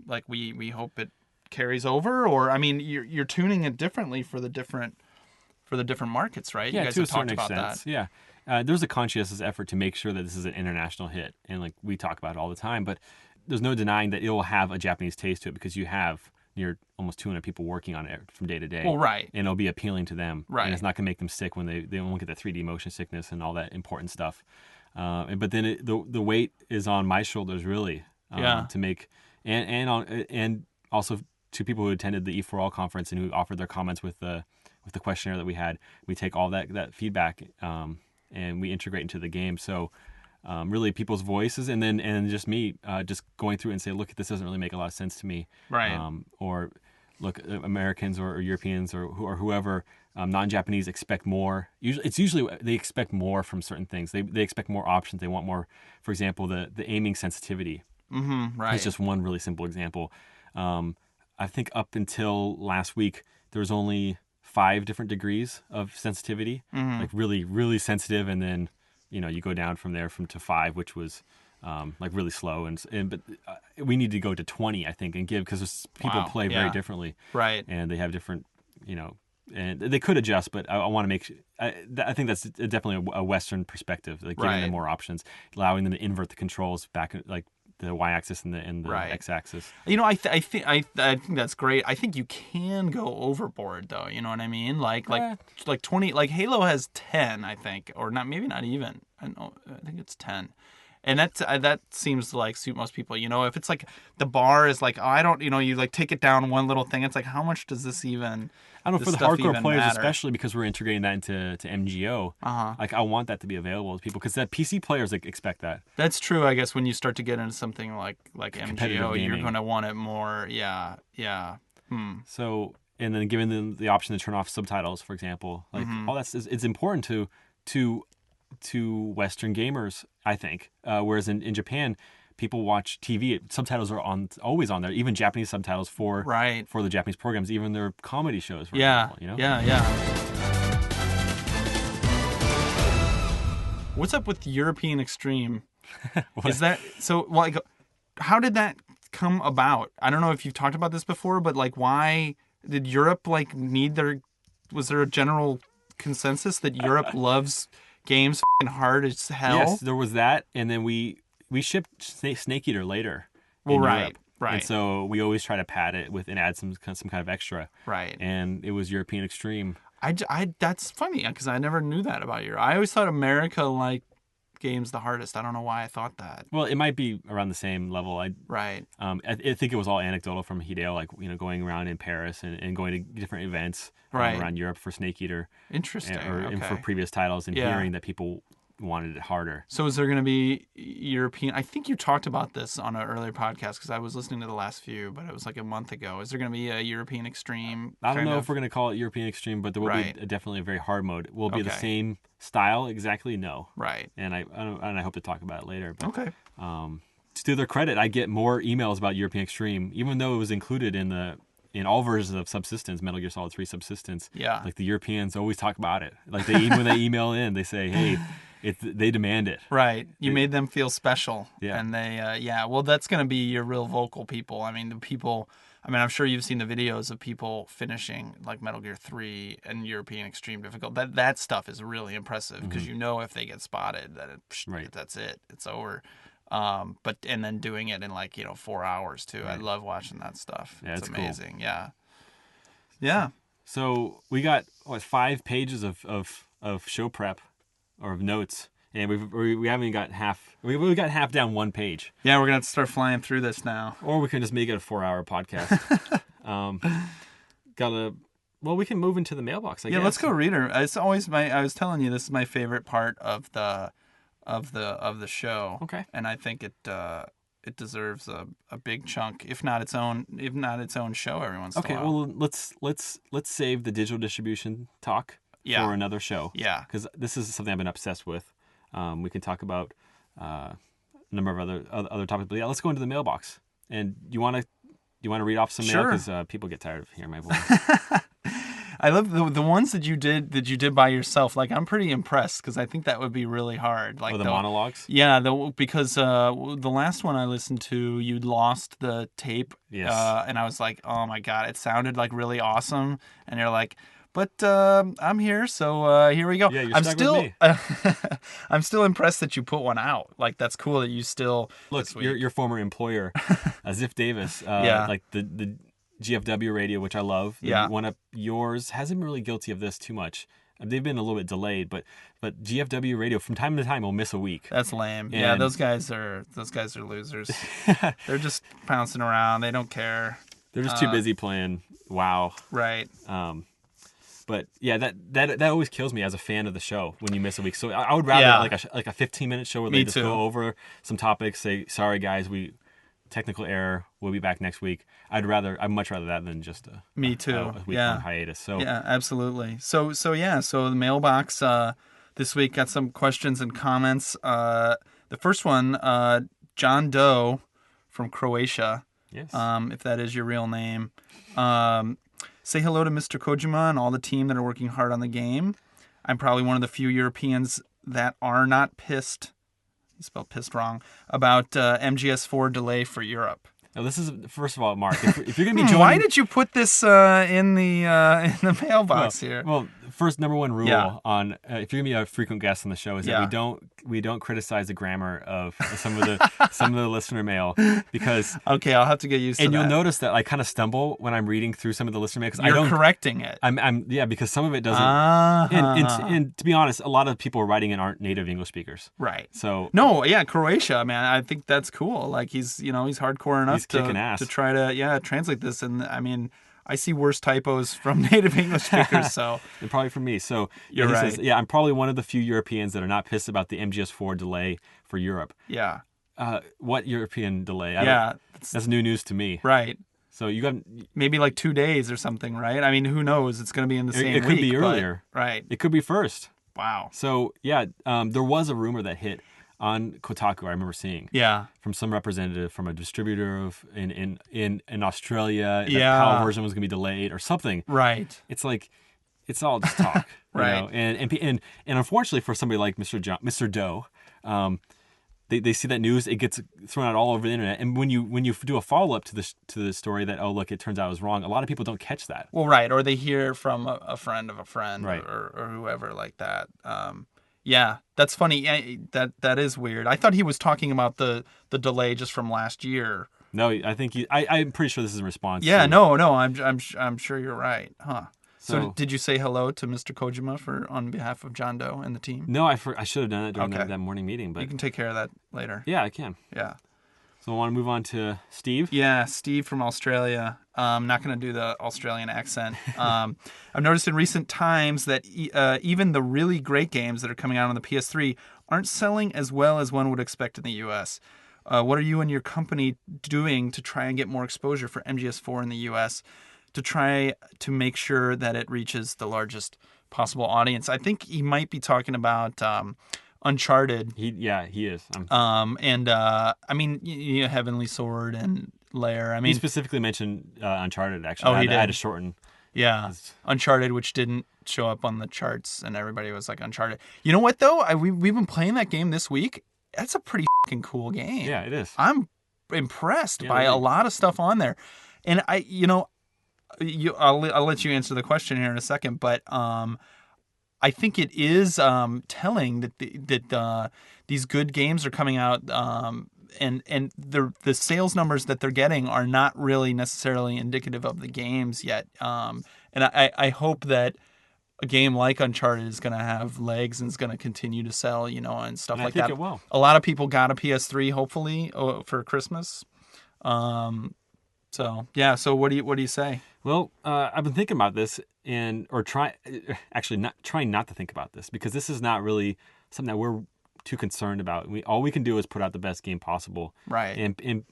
like we hope it carries over, or I mean, you're tuning it differently for the different markets, right? Yeah, you guys to have a certain talked about extent. That. Yeah, there's a conscientious effort to make sure that this is an international hit, and like we talk about it all the time. But there's no denying that it will have a Japanese taste to it because you have near almost 200 people working on it from day to day. Well, right, and it'll be appealing to them. Right, and it's not going to make them sick when they won't get that 3D motion sickness and all that important stuff. But then the weight is on my shoulders really. To make and also. To people who attended the E4All conference and who offered their comments with the questionnaire that we had, we take all that feedback and we integrate into the game. So really people's voices and just me just going through and say, look, this doesn't really make a lot of sense to me. Right. Or look, Americans or Europeans or whoever non-Japanese expect more. Usually they expect more from certain things. They expect more options. They want more. For example, the aiming sensitivity. Mm-hmm, right. It's just one really simple example. I think up until last week, there was only 5 different degrees of sensitivity, like really, really sensitive. And then, you go down from there to 5, which was like really slow. But we need to go to 20, I think, and because people play very differently. Right. And they have different, and they could adjust, but I want to make I think that's definitely a Western perspective, like giving them more options, allowing them to invert the controls back, like the y-axis and the x-axis. I think that's great. I think you can go overboard though. You know what I mean? Like 20. Like Halo has 10, I think, or not. Maybe not even. I think it's 10. And that seems to like suit most people. You know, if it's like the bar is like, oh, I don't, you know, you like take it down one little thing. It's like, how much does this even? I don't know, for the hardcore players, matter? especially because we're integrating that into MGO. Like, I want that to be available to people because that PC players expect that. That's true. I guess when you start to get into something like MGO, gaming. you're going to want it more. Yeah. So, and then giving them the option to turn off subtitles, for example, like all that's it's important to Western gamers, I think. Whereas in Japan, people watch TV. Subtitles are always on there, even Japanese subtitles for the Japanese programs, even their comedy shows. For example, you know? Yeah. What's up with European Extreme? Is that so? Like, how did that come about? I don't know if you've talked about this before, but like, why did Europe like need their? Was there a general consensus that Europe loves games f***ing hard as hell? Yes, there was that, and then we shipped Snake Eater later. Well, right. Europe. And so we always try to pad it with and add some kind of extra. Right. And it was European Extreme. That's funny because I never knew that about Europe. I always thought America liked games the hardest. I don't know why I thought that. Well, it might be around the same level. I think it was all anecdotal from Hideo, like, you know, going around in Paris and going to different events around Europe for Snake Eater. Interesting. And for previous titles, and hearing that people wanted it harder. So is there going to be European? I think you talked about this on an earlier podcast because I was listening to the last few, but it was like a month ago. Is there going to be a European Extreme? I don't know if we're going to call it European Extreme, but there will be definitely a very hard mode. Will it be the same style exactly? No. Right. And I hope to talk about it later. But, okay. To their credit, I get more emails about European Extreme, even though it was included in all versions of Subsistence, Metal Gear Solid 3 Subsistence. Yeah. Like, the Europeans always talk about it. Like, when they email in, they say, hey, they demand it. Right. You made them feel special. Yeah. And they, well, that's going to be your real vocal people. I mean, I'm sure you've seen the videos of people finishing like Metal Gear 3 and European Extreme Difficult. That stuff is really impressive because you know if they get spotted that that's it. It's over. And then doing it in 4 hours too. Right. I love watching that stuff. Yeah, it's amazing. Cool. Yeah. Yeah. So we got 5 pages of show prep or of notes, and we haven't got half. We got half down one page. Yeah, we're gonna have to start flying through this now. Or we can just make it a 4-hour podcast. We can move into the mailbox. I guess. Let's go read her. It's always I was telling you, this is my favorite part of the show. Okay. And I think it deserves a big chunk, if not its own show every once in a while. Okay, well let's save the digital distribution talk for another show. Yeah. Because this is something I've been obsessed with. We can talk about a number of other topics, but let's go into the mailbox. And you want to read off some mail because people get tired of hearing my voice. I love the ones that you did by yourself. Like, I'm pretty impressed because I think that would be really hard. Like the monologues. Yeah, because the last one I listened to, you'd lost the tape. Yes. And I was like, oh my god, it sounded like really awesome. And you're like, but I'm here, so here we go. Yeah, you're stuck with me. I'm still impressed that you put one out. Like, that's cool that you still look. Your former employer, Ziff Davis. Like the GFW radio, which I love. Yeah. One of yours hasn't been really guilty of this too much. They've been a little bit delayed, but GFW radio from time to time will miss a week. That's lame. Yeah, those guys are losers. They're just pouncing around. They don't care. They're just too busy playing WoW. Right. But yeah, that always kills me as a fan of the show when you miss a week. So I would rather like a 15-minute show where they just go over some topics, say, sorry guys, technical error, we'll be back next week. I'd much rather that than just a week-long hiatus. So yeah, absolutely. So the mailbox this week got some questions and comments. The first one, John Doe from Croatia. Yes. If that is your real name. Say hello to Mr. Kojima and all the team that are working hard on the game. I'm probably one of the few Europeans that are not pissed. You spelled pissed wrong. About MGS4 delay for Europe. Now, this is, first of all, Mark, if you're going to be joining... Why did you put this in the mailbox here? Well, first number one rule Yeah. on if you're gonna be a frequent guest on the show is Yeah. that we don't criticize the grammar of some of the listener mail, because Okay, I'll have to get used to that. and you'll notice that I kind of stumble when I'm reading through some of the listener mail because I You're don't correcting it. I'm yeah, because some of it doesn't. Uh-huh. And to be honest, a lot of people writing in aren't native English speakers. Right. So No, yeah, Croatia, man. I think that's cool. Like he's hardcore enough He's kicking ass. to try to translate this. And I mean, I see worse typos from native English speakers. So and probably for me. So You're he right. says, I'm probably one of the few Europeans that are not pissed about the MGS4 delay for Europe. yeah, What European delay? yeah, That's new news to me. right. So you got Maybe like 2 days or something, right? I mean, who knows? It's going to be in the same it could week, be but- earlier. right? It could be first. Wow. So yeah, there was a rumor that hit on Kotaku. I remember seeing Yeah. from some representative from a distributor of in Australia. That Yeah. PAL version was going to be delayed or something. Right. It's like it's all just talk, Right. You know? And unfortunately for somebody like Mr. Doe, they see that news, it gets thrown out all over the internet. And when you do a follow up to the story that, oh look, it turns out it was wrong, a lot of people don't catch that. Well, right. Or they hear from a friend of a friend, Right. or whoever like that. Yeah, that's funny. Yeah, that is weird. I thought he was talking about the delay just from last year. No, I think I'm pretty sure this is in response. Yeah, to, no, I'm sure you're right, huh? So So- did you say hello to Mr. Kojima on behalf of John Doe and the team? No, I should have done it during Okay. that morning meeting, but You can take care of that later. yeah, I can. Yeah. So I want to move on to Steve. Yeah, Steve from Australia. I'm not going to do the Australian accent. I've noticed in recent times that even the really great games that are coming out on the PS3 aren't selling as well as one would expect in the US. What are you and your company doing to try and get more exposure for MGS4 in the US to try to make sure that it reaches the largest possible audience? I think he might be talking about Uncharted. He is. I mean, Heavenly Sword and Lair. I He mean, specifically mentioned Uncharted. Actually, Oh, he I had did. to shorten. yeah, Uncharted, which didn't show up on the charts, and everybody was like, Uncharted. You know what though? We've been playing that game this week. That's a pretty fucking cool game. Yeah, it is. I'm impressed Yeah, by a really. lot of stuff on there, and I'll let you answer the question here in a second, but I think it is telling that these good games are coming out, and the sales numbers that they're getting are not really necessarily indicative of the games yet. And I hope that a game like Uncharted is going to have legs and is going to continue to sell, and stuff And I like think that. it will. A lot of people got a PS3, hopefully, for Christmas. So yeah. So what do you say? Well, I've been thinking about this trying not to think about this, because this is not really something that we're too concerned about. All we can do is put out the best game possible. Right. And in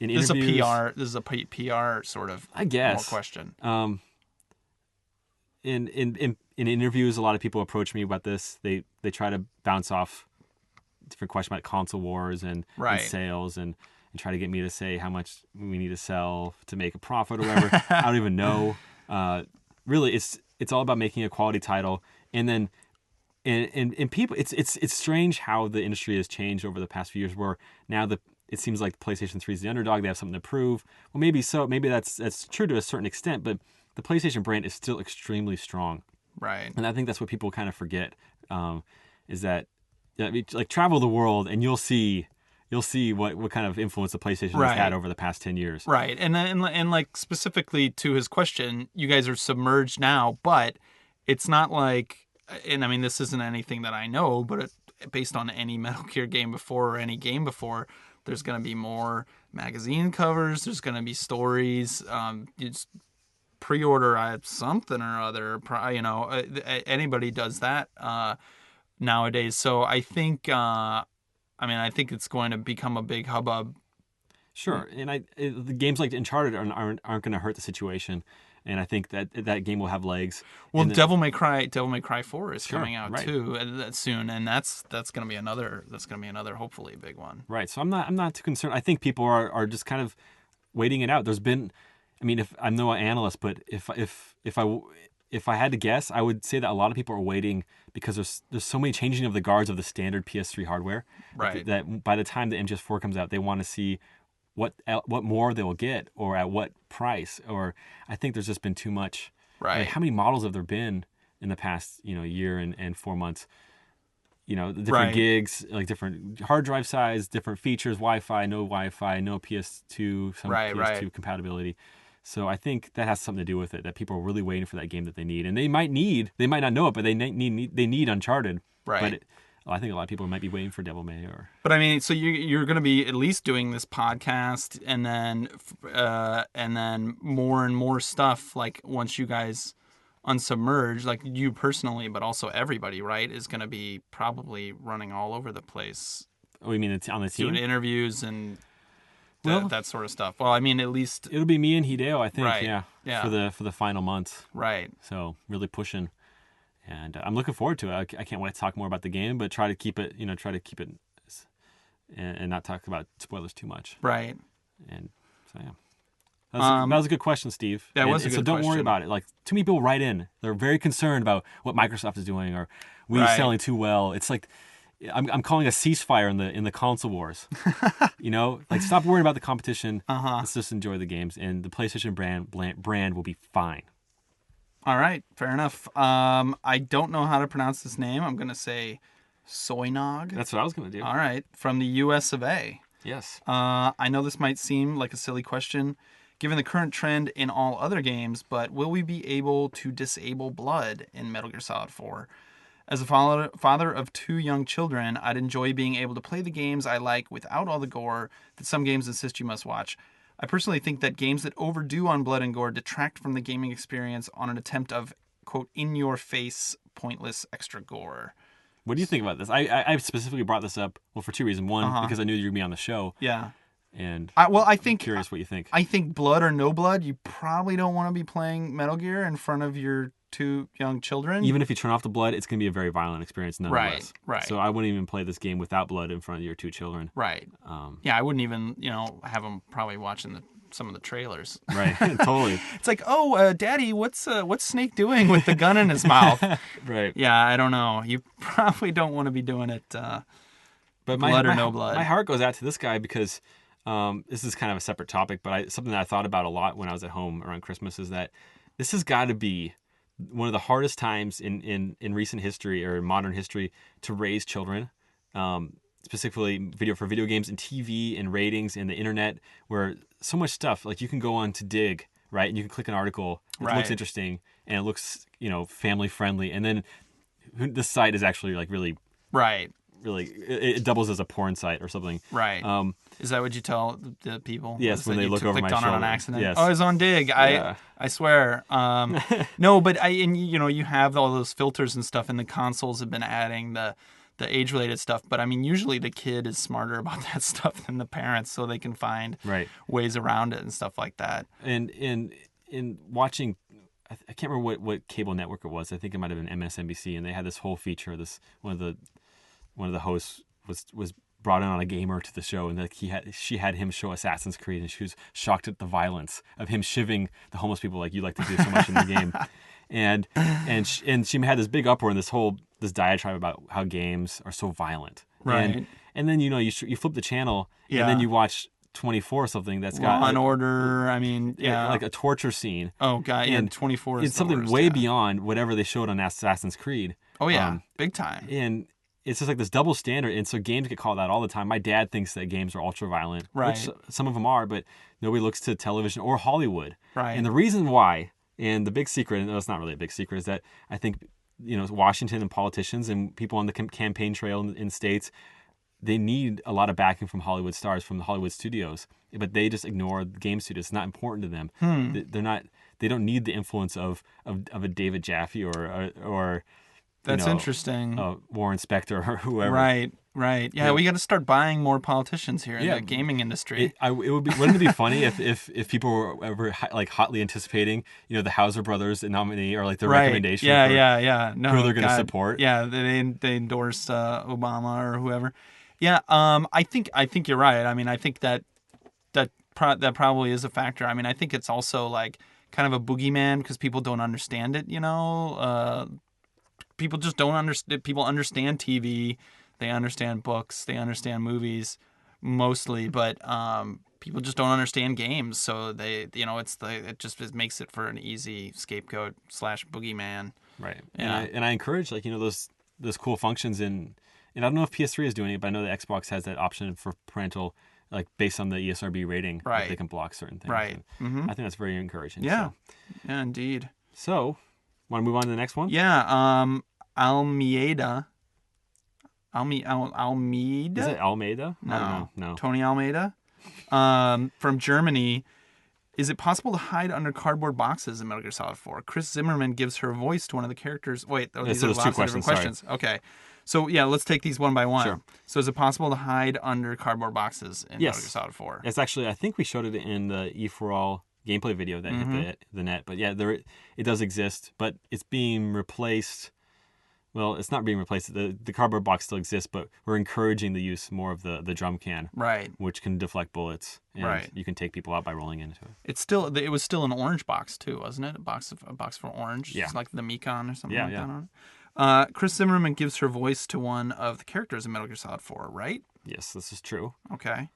This is a interviews, PR. This is a PR sort of I guess. more question. In interviews, a lot of people approach me about this. They try to bounce off different questions about console wars and Right. sales and try to get me to say how much we need to sell to make a profit or whatever. I don't even know. Really, it's all about making a quality title, and then and people. It's strange how the industry has changed over the past few years. Where now it seems like PlayStation 3 is the underdog. They have something to prove. Well, maybe so. Maybe that's true to a certain extent, but the PlayStation brand is still extremely strong. Right. And I think that's what people kind of forget, is that, like, travel the world and you'll see what kind of influence the PlayStation has Right. had over the past 10 years. Right. And like specifically to his question, you guys are submerged now, but it's not like, and I mean, this isn't anything that I know, but based on any Metal Gear game before or any game before, there's going to be more magazine covers. There's going to be stories. It's pre-order something or other. Anybody does that nowadays. So I think, I think it's going to become a big hubbub. Sure. And the games like Uncharted aren't going to hurt the situation. And I think that game will have legs. Well, And Devil May Cry 4 is Sure, coming out right. too soon, and that's going to be another hopefully big one. Right. So I'm not too concerned. I think people are just kind of waiting it out. There's been, if I'm no analyst, but if I had to guess, I would say that a lot of people are waiting because there's so many changing of the guards of the standard PS3 hardware. Right. That by the time the MGS4 comes out, they want to see what more they will get or at what price. Or I think there's just been too much. Right. How many models have there been in the past, year and 4 months. The different Right. gigs, like different hard drive size, different features, Wi-Fi, no PS2, some Right, PS2 right. compatibility. So I think that has something to do with it, that people are really waiting for that game that they need. And they might not know it, but they need Uncharted. Right. But I think a lot of people might be waiting for Devil May or... But I mean, so you're going to be at least doing this podcast, and then more and more stuff. Like once you guys unsubmerge, like you personally, but also everybody, right, is going to be probably running all over the place, Oh, you mean on the team? doing interviews and Well- that sort of stuff. Well, I mean, at least It'll be me and Hideo, I think, Right. yeah, Yeah. for the final months. right. So really pushing, and I'm looking forward to it. I can't wait to talk more about the game, but try to keep it, and not talk about spoilers too much. Right. And so yeah, that was a good question, Steve. That was a And good so don't worry question. about it. Like too many people write in; they're very concerned about what Microsoft is doing, or we Right. selling too well. It's like I'm calling a ceasefire in the console wars. Like stop worrying about the competition. Let's just enjoy the games, and the PlayStation brand will be fine. All right. Fair enough. I don't know how to pronounce this name. I'm going to say Soynog. That's what I was gonna do. All right. From the US of A. Yes. I know this might seem like a silly question, given the current trend in all other games, but will we be able to disable blood in Metal Gear Solid 4? As a father of 2 young children, I'd enjoy being able to play the games I like without all the gore that some games insist you must watch. I personally think that games that overdo on blood and gore detract from the gaming experience on an attempt of, quote, in-your-face, pointless extra gore. What do you think about this? I specifically brought this up, well, for 2 reasons. One, because I knew you were going to be on the show, Yeah. and I think curious what you think. I think blood or no blood, you probably don't want to be playing Metal Gear in front of your 2 young children. Even if you turn off the blood, it's going to be a very violent experience nonetheless. Right. So I wouldn't even play this game without blood in front of your 2 children. Right. Yeah, I wouldn't even, have them probably watching some of the trailers. Right, totally. It's like, Daddy, what's Snake doing with the gun in his mouth? Right. Yeah, I don't know. You probably don't want to be doing it. But blood or no blood. My heart goes out to this guy because this is kind of a separate topic, but something that I thought about a lot when I was at home around Christmas is that this has got to be one of the hardest times in recent history or in modern history to raise children, specifically video games and TV and ratings and the internet, where so much stuff, like you can go on to Dig, right? And you can click an article, it Right. looks interesting and it looks, family friendly. And then this site is actually like really, Right. really, it doubles as a porn site or something. Right. Is that what you tell the people? Yes, Is when that they you look over clicked my on it on shoulder. accident? Yes. Oh, it's on Dig. Yeah. I swear. No, but you have all those filters and stuff, and the consoles have been adding the age-related stuff. But I mean, usually the kid is smarter about that stuff than the parents, so they can find Right. ways around it and stuff like that. And in watching, I can't remember what cable network it was. I think it might have been MSNBC, and they had this whole feature. This one of the hosts was brought in on a gamer to the show, and like she had him show Assassin's Creed, and she was shocked at the violence of him shivving the homeless people like you like to do so much in the game. And she had this big uproar and this diatribe about how games are so violent. Right. And then you flip the channel, Yeah. and then you watch 24 or something that's got Law and Order. I mean, yeah. like a torture scene. Oh god, yeah. And 24 is It's the something worst, way yeah. beyond whatever they showed on Assassin's Creed. Oh yeah, big time. And it's just like this double standard, and so games get called out all the time. My dad thinks that games are ultra violent, Right. which some of them are, but nobody looks to television or Hollywood. Right. And the reason why, and the big secret, and it's not really a big secret, is that I think Washington and politicians and people on the campaign trail in states, they need a lot of backing from Hollywood stars, from the Hollywood studios, but they just ignore game studios. It's not important to them. They're not. They don't need the influence of a David Jaffe or That's interesting. Warren Spector or whoever. Right. Yeah, we got to start buying more politicians here in Yeah. the gaming industry. Wouldn't it be funny if people were ever like hotly anticipating, the Hauser brothers nominee or like the recommendation for Yeah. No, who they're going to God. support? Yeah, they endorsed Obama or whoever. Yeah, I think you're right. I mean, I think that probably is a factor. I mean, I think it's also like kind of a boogeyman because people don't understand it. People just don't understand. People understand TV, they understand books, they understand movies, mostly, but people just don't understand games. So it makes it for an easy scapegoat / boogeyman. Right. Yeah. And I encourage those cool functions and I don't know if PS3 is doing it, but I know that Xbox has that option for parental, like based on the ESRB rating, Right. they can block certain things. Right. Mm-hmm. I think that's very encouraging. Yeah. Yeah, indeed. So, want to move on to the next one? Yeah. Almeida. Almeida? Is it Almeida? No. I don't know. No. Tony Almeida. From Germany. Is it possible to hide under cardboard boxes in Metal Gear Solid 4? Chris Zimmerman gives her voice to one of the characters. Wait, these are lots of different questions. Okay. So, yeah, let's take these one by one. Sure. So, is it possible to hide under cardboard boxes in Metal Gear Solid 4? It's actually, I think we showed it in the E4All gameplay video that hit the net. But yeah, it does exist, but it's being replaced. Well, it's not being replaced. The cardboard box still exists, but we're encouraging the use more of the drum can, Right. which can deflect bullets, and Right. you can take people out by rolling into it. It was still an orange box too, wasn't it? A box for orange. Yeah. It's like the Mekon or something Yeah, like yeah. that on it. Chris Zimmerman gives her voice to one of the characters in Metal Gear Solid 4, right? Yes, this is true. Okay.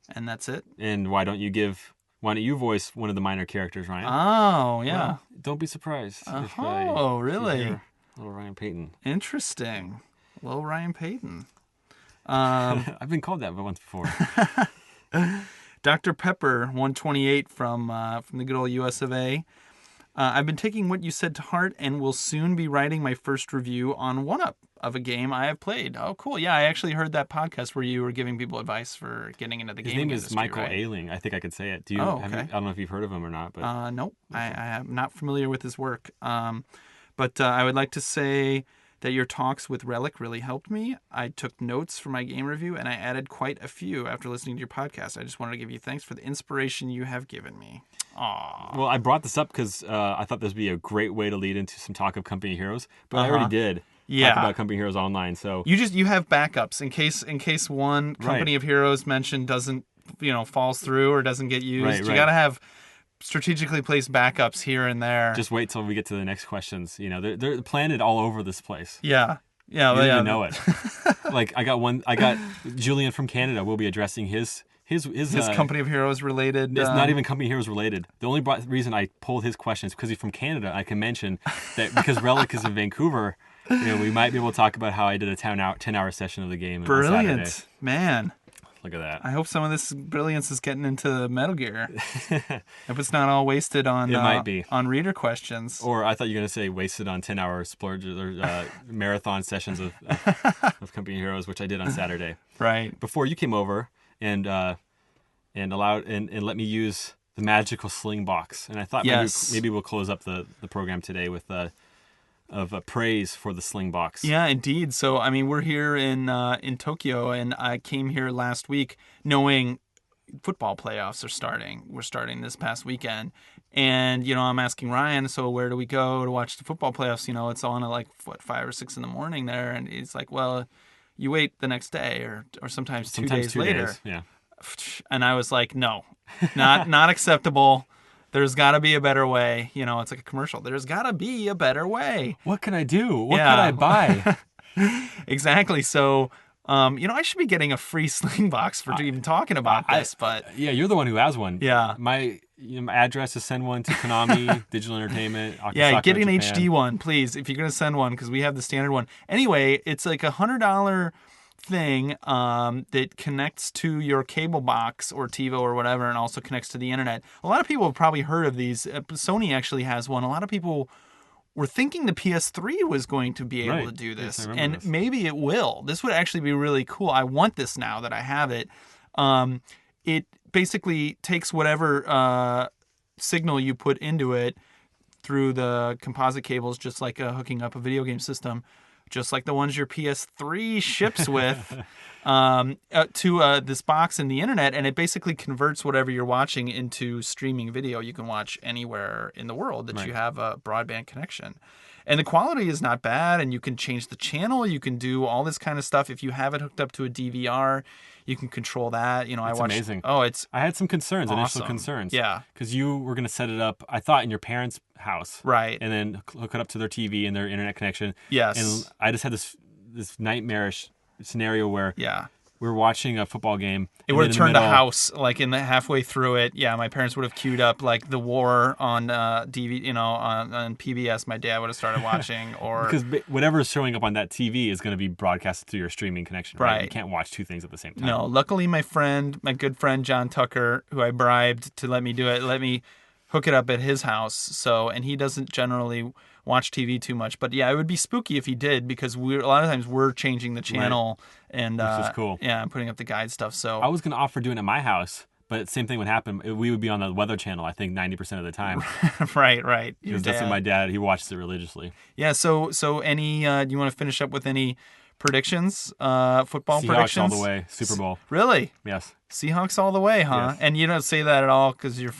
And that's it? And why don't you voice one of the minor characters, Ryan? Oh, yeah. Well, don't be surprised. if Oh, you really? hear little Ryan Payton. Interesting. Little Ryan Payton. I've been called that once before. Dr. Pepper 128 from the good old US of A. I've been taking what you said to heart and will soon be writing my first review on 1UP of a game I have played. Oh, cool. Yeah, I actually heard that podcast where you were giving people advice for getting into the His gaming name is industry, Michael right? Ailing. I think I could say it. Do you? Oh, I don't know if you've heard of him or not, but Nope. I am not familiar with his work. But I would like to say that your talks with Relic really helped me. I took notes for my game review, and I added quite a few after listening to your podcast. I just wanted to give you thanks for the inspiration you have given me. Aww. Well, I brought this up because I thought this would be a great way to lead into some talk of Company Heroes, but I already did talk about Company Heroes Online. So you have backups in case one Company of Heroes mentioned doesn't falls through or doesn't get used. Right. You got to have strategically placed backups here and there. Just wait till we get to the next questions. They're planted all over this place. Yeah. You don't even know it. Like I got Julian from Canada. We'll be addressing his Company of Heroes related. It's not even Company Heroes related. The only reason I pulled his question is because he's from Canada. I can mention that because Relic is in Vancouver, we might be able to talk about how I did a 10-hour session of the game. Brilliant, on Saturday. Man. Look at that. I hope some of this brilliance is getting into Metal Gear. If it's not all wasted on it might be on reader questions. Or I thought you were going to say wasted on 10-hour splurges or marathon sessions of Company Heroes, which I did on Saturday. Right. Before you came over and allowed and let me use the magical sling box. And I thought maybe we'll close up the program today with praise for the sling box. Yeah, indeed. So I mean, we're here in Tokyo, and I came here last week knowing football playoffs are starting. We're starting this past weekend, and I'm asking Ryan, so where do we go to watch the football playoffs? It's on at 5 or 6 in the morning there, and he's like, well, you wait the next day or sometimes 2 days later. Yeah. And I was like, no, not acceptable. There's got to be a better way. It's like a commercial. There's got to be a better way. What can I do? What can I buy? Exactly. So, I should be getting a free sling box for even talking about this. But yeah, you're the one who has one. Yeah. My address is send one to Konami, Digital Entertainment. Yeah, get an Japan. HD one, please, if you're going to send one, because we have the standard one. Anyway, it's like $100 thing that connects to your cable box or TiVo or whatever, and also connects to the internet. A lot of people have probably heard of these. Sony actually has one. A lot of people were thinking the PS3 was going to be able to do this, yes, and this. Maybe it will. This would actually be really cool. I want this now that I have it. It basically takes whatever signal you put into it through the composite cables, just like hooking up a video game system, just like the ones your PS3 ships with, to this box in the internet, and it basically converts whatever you're watching into streaming video. You can watch anywhere in the world that you have a broadband connection. And the quality is not bad, and you can change the channel. You can do all this kind of stuff. If you have it hooked up to a DVR, you can control that. It's amazing. Oh, it's I had some concerns, awesome. initial concerns. Yeah. Because you were going to set it up, I thought, in your parents' house. Right. And then hook it up to their TV and their internet connection. Yes. And I just had this nightmarish scenario where we're watching a football game. It would have turned a house like in the halfway through it. Yeah, my parents would have queued up like the war on DVD, on PBS. My dad would have started watching, or because whatever's showing up on that TV is going to be broadcasted through your streaming connection. Right? You can't watch two things at the same time. No, luckily my good friend John Tucker, who I bribed to let me do it, let me hook it up at his house. So, and he doesn't generally watch TV too much, but yeah, it would be spooky if he did, because a lot of times we're changing the channel, and which is cool. Yeah, I'm putting up the guide stuff. So I was going to offer doing it at my house, but same thing would happen. We would be on the Weather Channel, I think 90% of the time. right. Because that's what my dad, he watches it religiously. Yeah. So any do you want to finish up with any predictions? Football Seahawks predictions all the way. Super Bowl. Really? Yes. Seahawks all the way, huh? Yes. And you don't say that at all because you're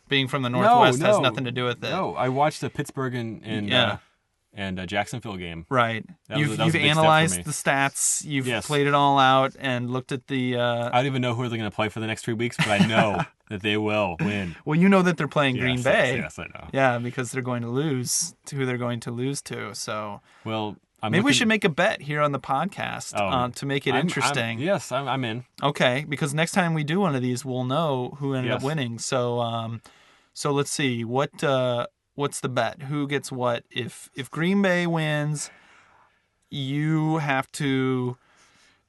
being from the Northwest has nothing to do with it. No, I watched the Pittsburgh and Jacksonville game. Right. You've analyzed the stats. You've played it all out and looked at the... I don't even know who they're going to play for the next 3 weeks, but I know that they will win. Well, you know that they're playing Green Bay. Yes, I know. Yeah, because they're going to lose to who they're going to lose to. So well, maybe we should make a bet here on the podcast to make it interesting. I'm in. Okay, because next time we do one of these, we'll know who ended up winning. So let's see. What's the bet? Who gets what? If Green Bay wins, you have to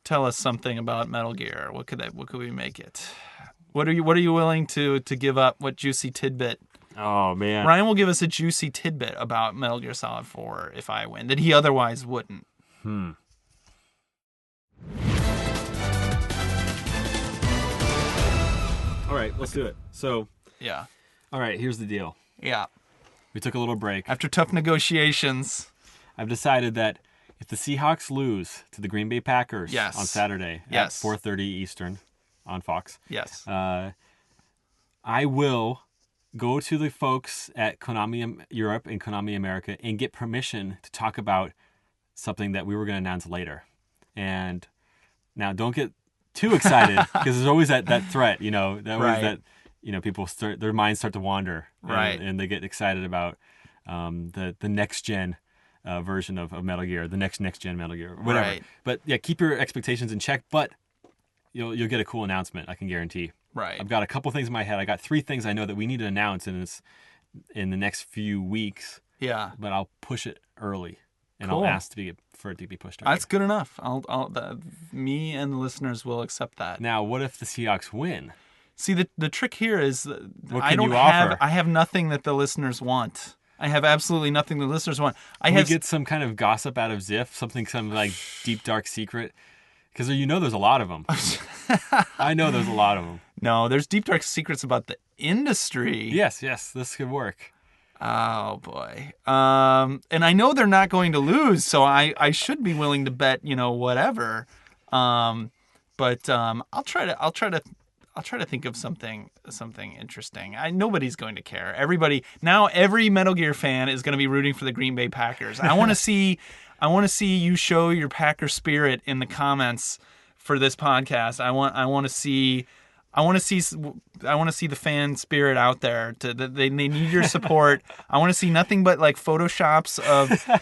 tell us something about Metal Gear. What could we make it? What are you willing to give up? What juicy tidbit? Oh man. Ryan will give us a juicy tidbit about Metal Gear Solid 4 if I win that he otherwise wouldn't. All right, let's do it. So, yeah. All right, here's the deal. Yeah. We took a little break. After tough negotiations, I've decided that if the Seahawks lose to the Green Bay Packers on Saturday at 4:30 Eastern on Fox, I will go to the folks at Konami Europe and Konami America and get permission to talk about something that we were going to announce later. And now don't get too excited because there's always that threat, people their minds start to wander, and they get excited about the next gen version of Metal Gear, the next gen Metal Gear, whatever. Right. But yeah, keep your expectations in check. But you'll get a cool announcement, I can guarantee. Right. I've got a couple things in my head. I got 3 things I know that we need to announce in the next few weeks. Yeah. But I'll push it early, and Cool. I'll ask for it to be pushed early. That's good enough. Me and the listeners will accept that. Now, what if the Seahawks win? See, the trick here is What can you offer? I have nothing that the listeners want. I have absolutely nothing the listeners want. Can we get some kind of gossip out of Ziff? Some like deep, dark secret? Because there's a lot of them. I know there's a lot of them. No, there's deep, dark secrets about the industry. Yes, this could work. Oh, boy. And I know they're not going to lose, so I should be willing to bet, whatever. But I'll try to think of something interesting. Nobody's going to care. Every Metal Gear fan is going to be rooting for the Green Bay Packers. I want to see you show your Packer spirit in the comments for this podcast. I want to see the fan spirit out there. They need your support. I want to see nothing but like photoshops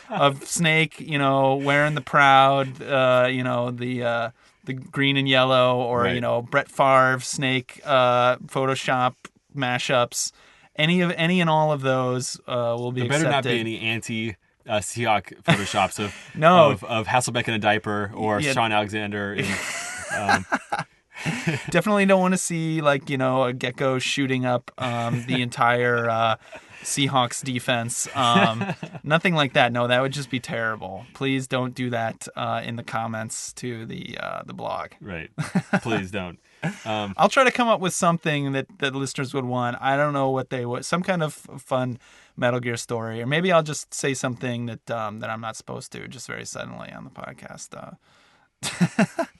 of Snake, wearing the Proud, the green and yellow, or Brett Favre Snake Photoshop mashups. Any and all of those will be accepted. There better not be any anti Seahawk photoshops of of Hasselbeck in a diaper or Sean Alexander in. Definitely don't want to see a gecko shooting up the entire Seahawks defense. Nothing like that. No, that would just be terrible. Please don't do that in the comments to the blog. Right. Please don't. I'll try to come up with something that the listeners would want. I don't know what they would. Some kind of fun Metal Gear story, or maybe I'll just say something that I'm not supposed to, just very suddenly on the podcast.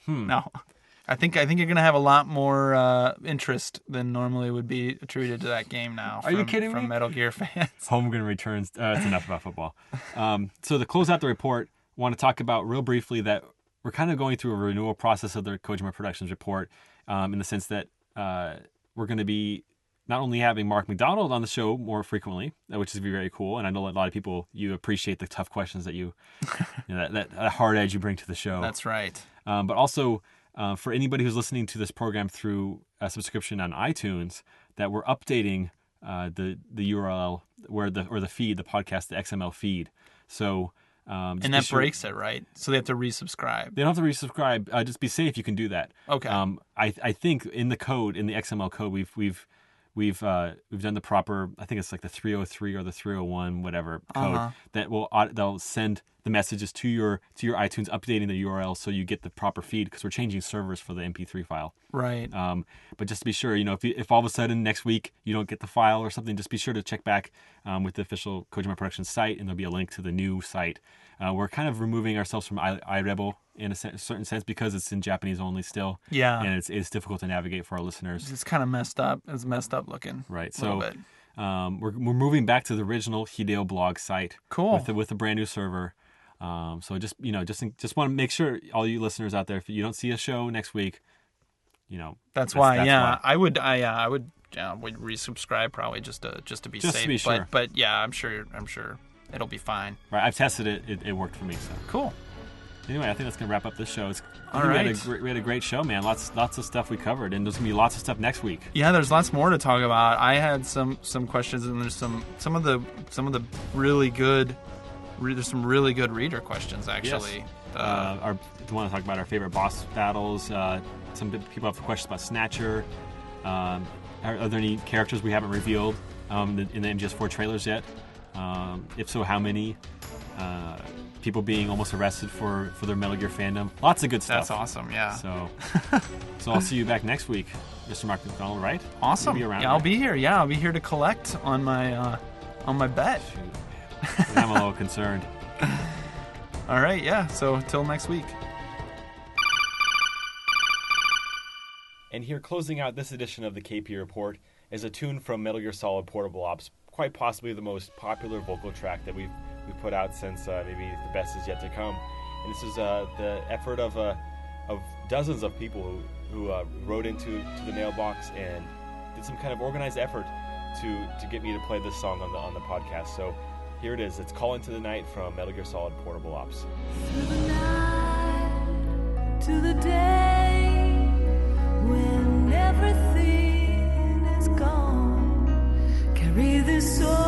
No. I think you're going to have a lot more interest than normally would be attributed to that game now. Are you kidding me? From Metal Gear fans. Holmgren returns. That's enough about football. So to close out the report, I want to talk about real briefly that we're kind of going through a renewal process of the Kojima Productions Report in the sense that we're going to be not only having Mark MacDonald on the show more frequently, which is very cool, and I know a lot of people, you appreciate the tough questions that that hard edge you bring to the show. That's right. But also for anybody who's listening to this program through a subscription on iTunes, that we're updating the URL or the feed, the podcast, the XML feed. So and that breaks it, right? So they have to resubscribe. They don't have to resubscribe. Just be safe. You can do that. Okay. I think in the code, in the XML code, we've done the proper. I think it's like the 303 or the 301 whatever code that they'll send the messages to your iTunes, updating the URL so you get the proper feed, because we're changing servers for the MP3 file. Right. But just to be sure, if all of a sudden next week you don't get the file or something, just be sure to check back with the official Kojima Productions site, and there'll be a link to the new site. We're kind of removing ourselves from iRebel in a certain sense, because it's in Japanese only still. Yeah. And it's difficult to navigate for our listeners. It's kind of messed up. It's messed up looking. Right. A little bit. We're moving back to the original Hideo-Blog site. Cool. With a brand new server. So just want to make sure, all you listeners out there, if you don't see a show next week, that's why. I would resubscribe probably just to be safe. To be sure. But yeah, I'm sure it'll be fine. Right. I've tested it. It worked for me. So cool. Anyway, I think that's gonna wrap up this show. All right. We had a great show, man. Lots of stuff we covered, and there's gonna be lots of stuff next week. Yeah, there's lots more to talk about. I had some questions, and there's some of the really good. There's some really good reader questions, actually. Yes. We want to talk about our favorite boss battles. Some people have questions about Snatcher. Are there any characters we haven't revealed in the MGS4 trailers yet? If so, how many? People being almost arrested for their Metal Gear fandom. Lots of good stuff. That's awesome, yeah. So I'll see you back next week, Mr. Mark MacDonald, right? Awesome. You'll be around, yeah, right? I'll be here. Yeah, I'll be here to collect on my bet. Shoot. I'm a little concerned. All right, yeah. So till next week. And here, closing out this edition of the KP Report, is a tune from Metal Gear Solid Portable Ops, quite possibly the most popular vocal track that we've put out since maybe the best is yet to come. And this is the effort of dozens of people who wrote into the mailbox and did some kind of organized effort to get me to play this song on the podcast. So here it is. It's Call Into the Night from Metal Gear Solid Portable Ops. Through the night to the day when everything is gone, carry this soul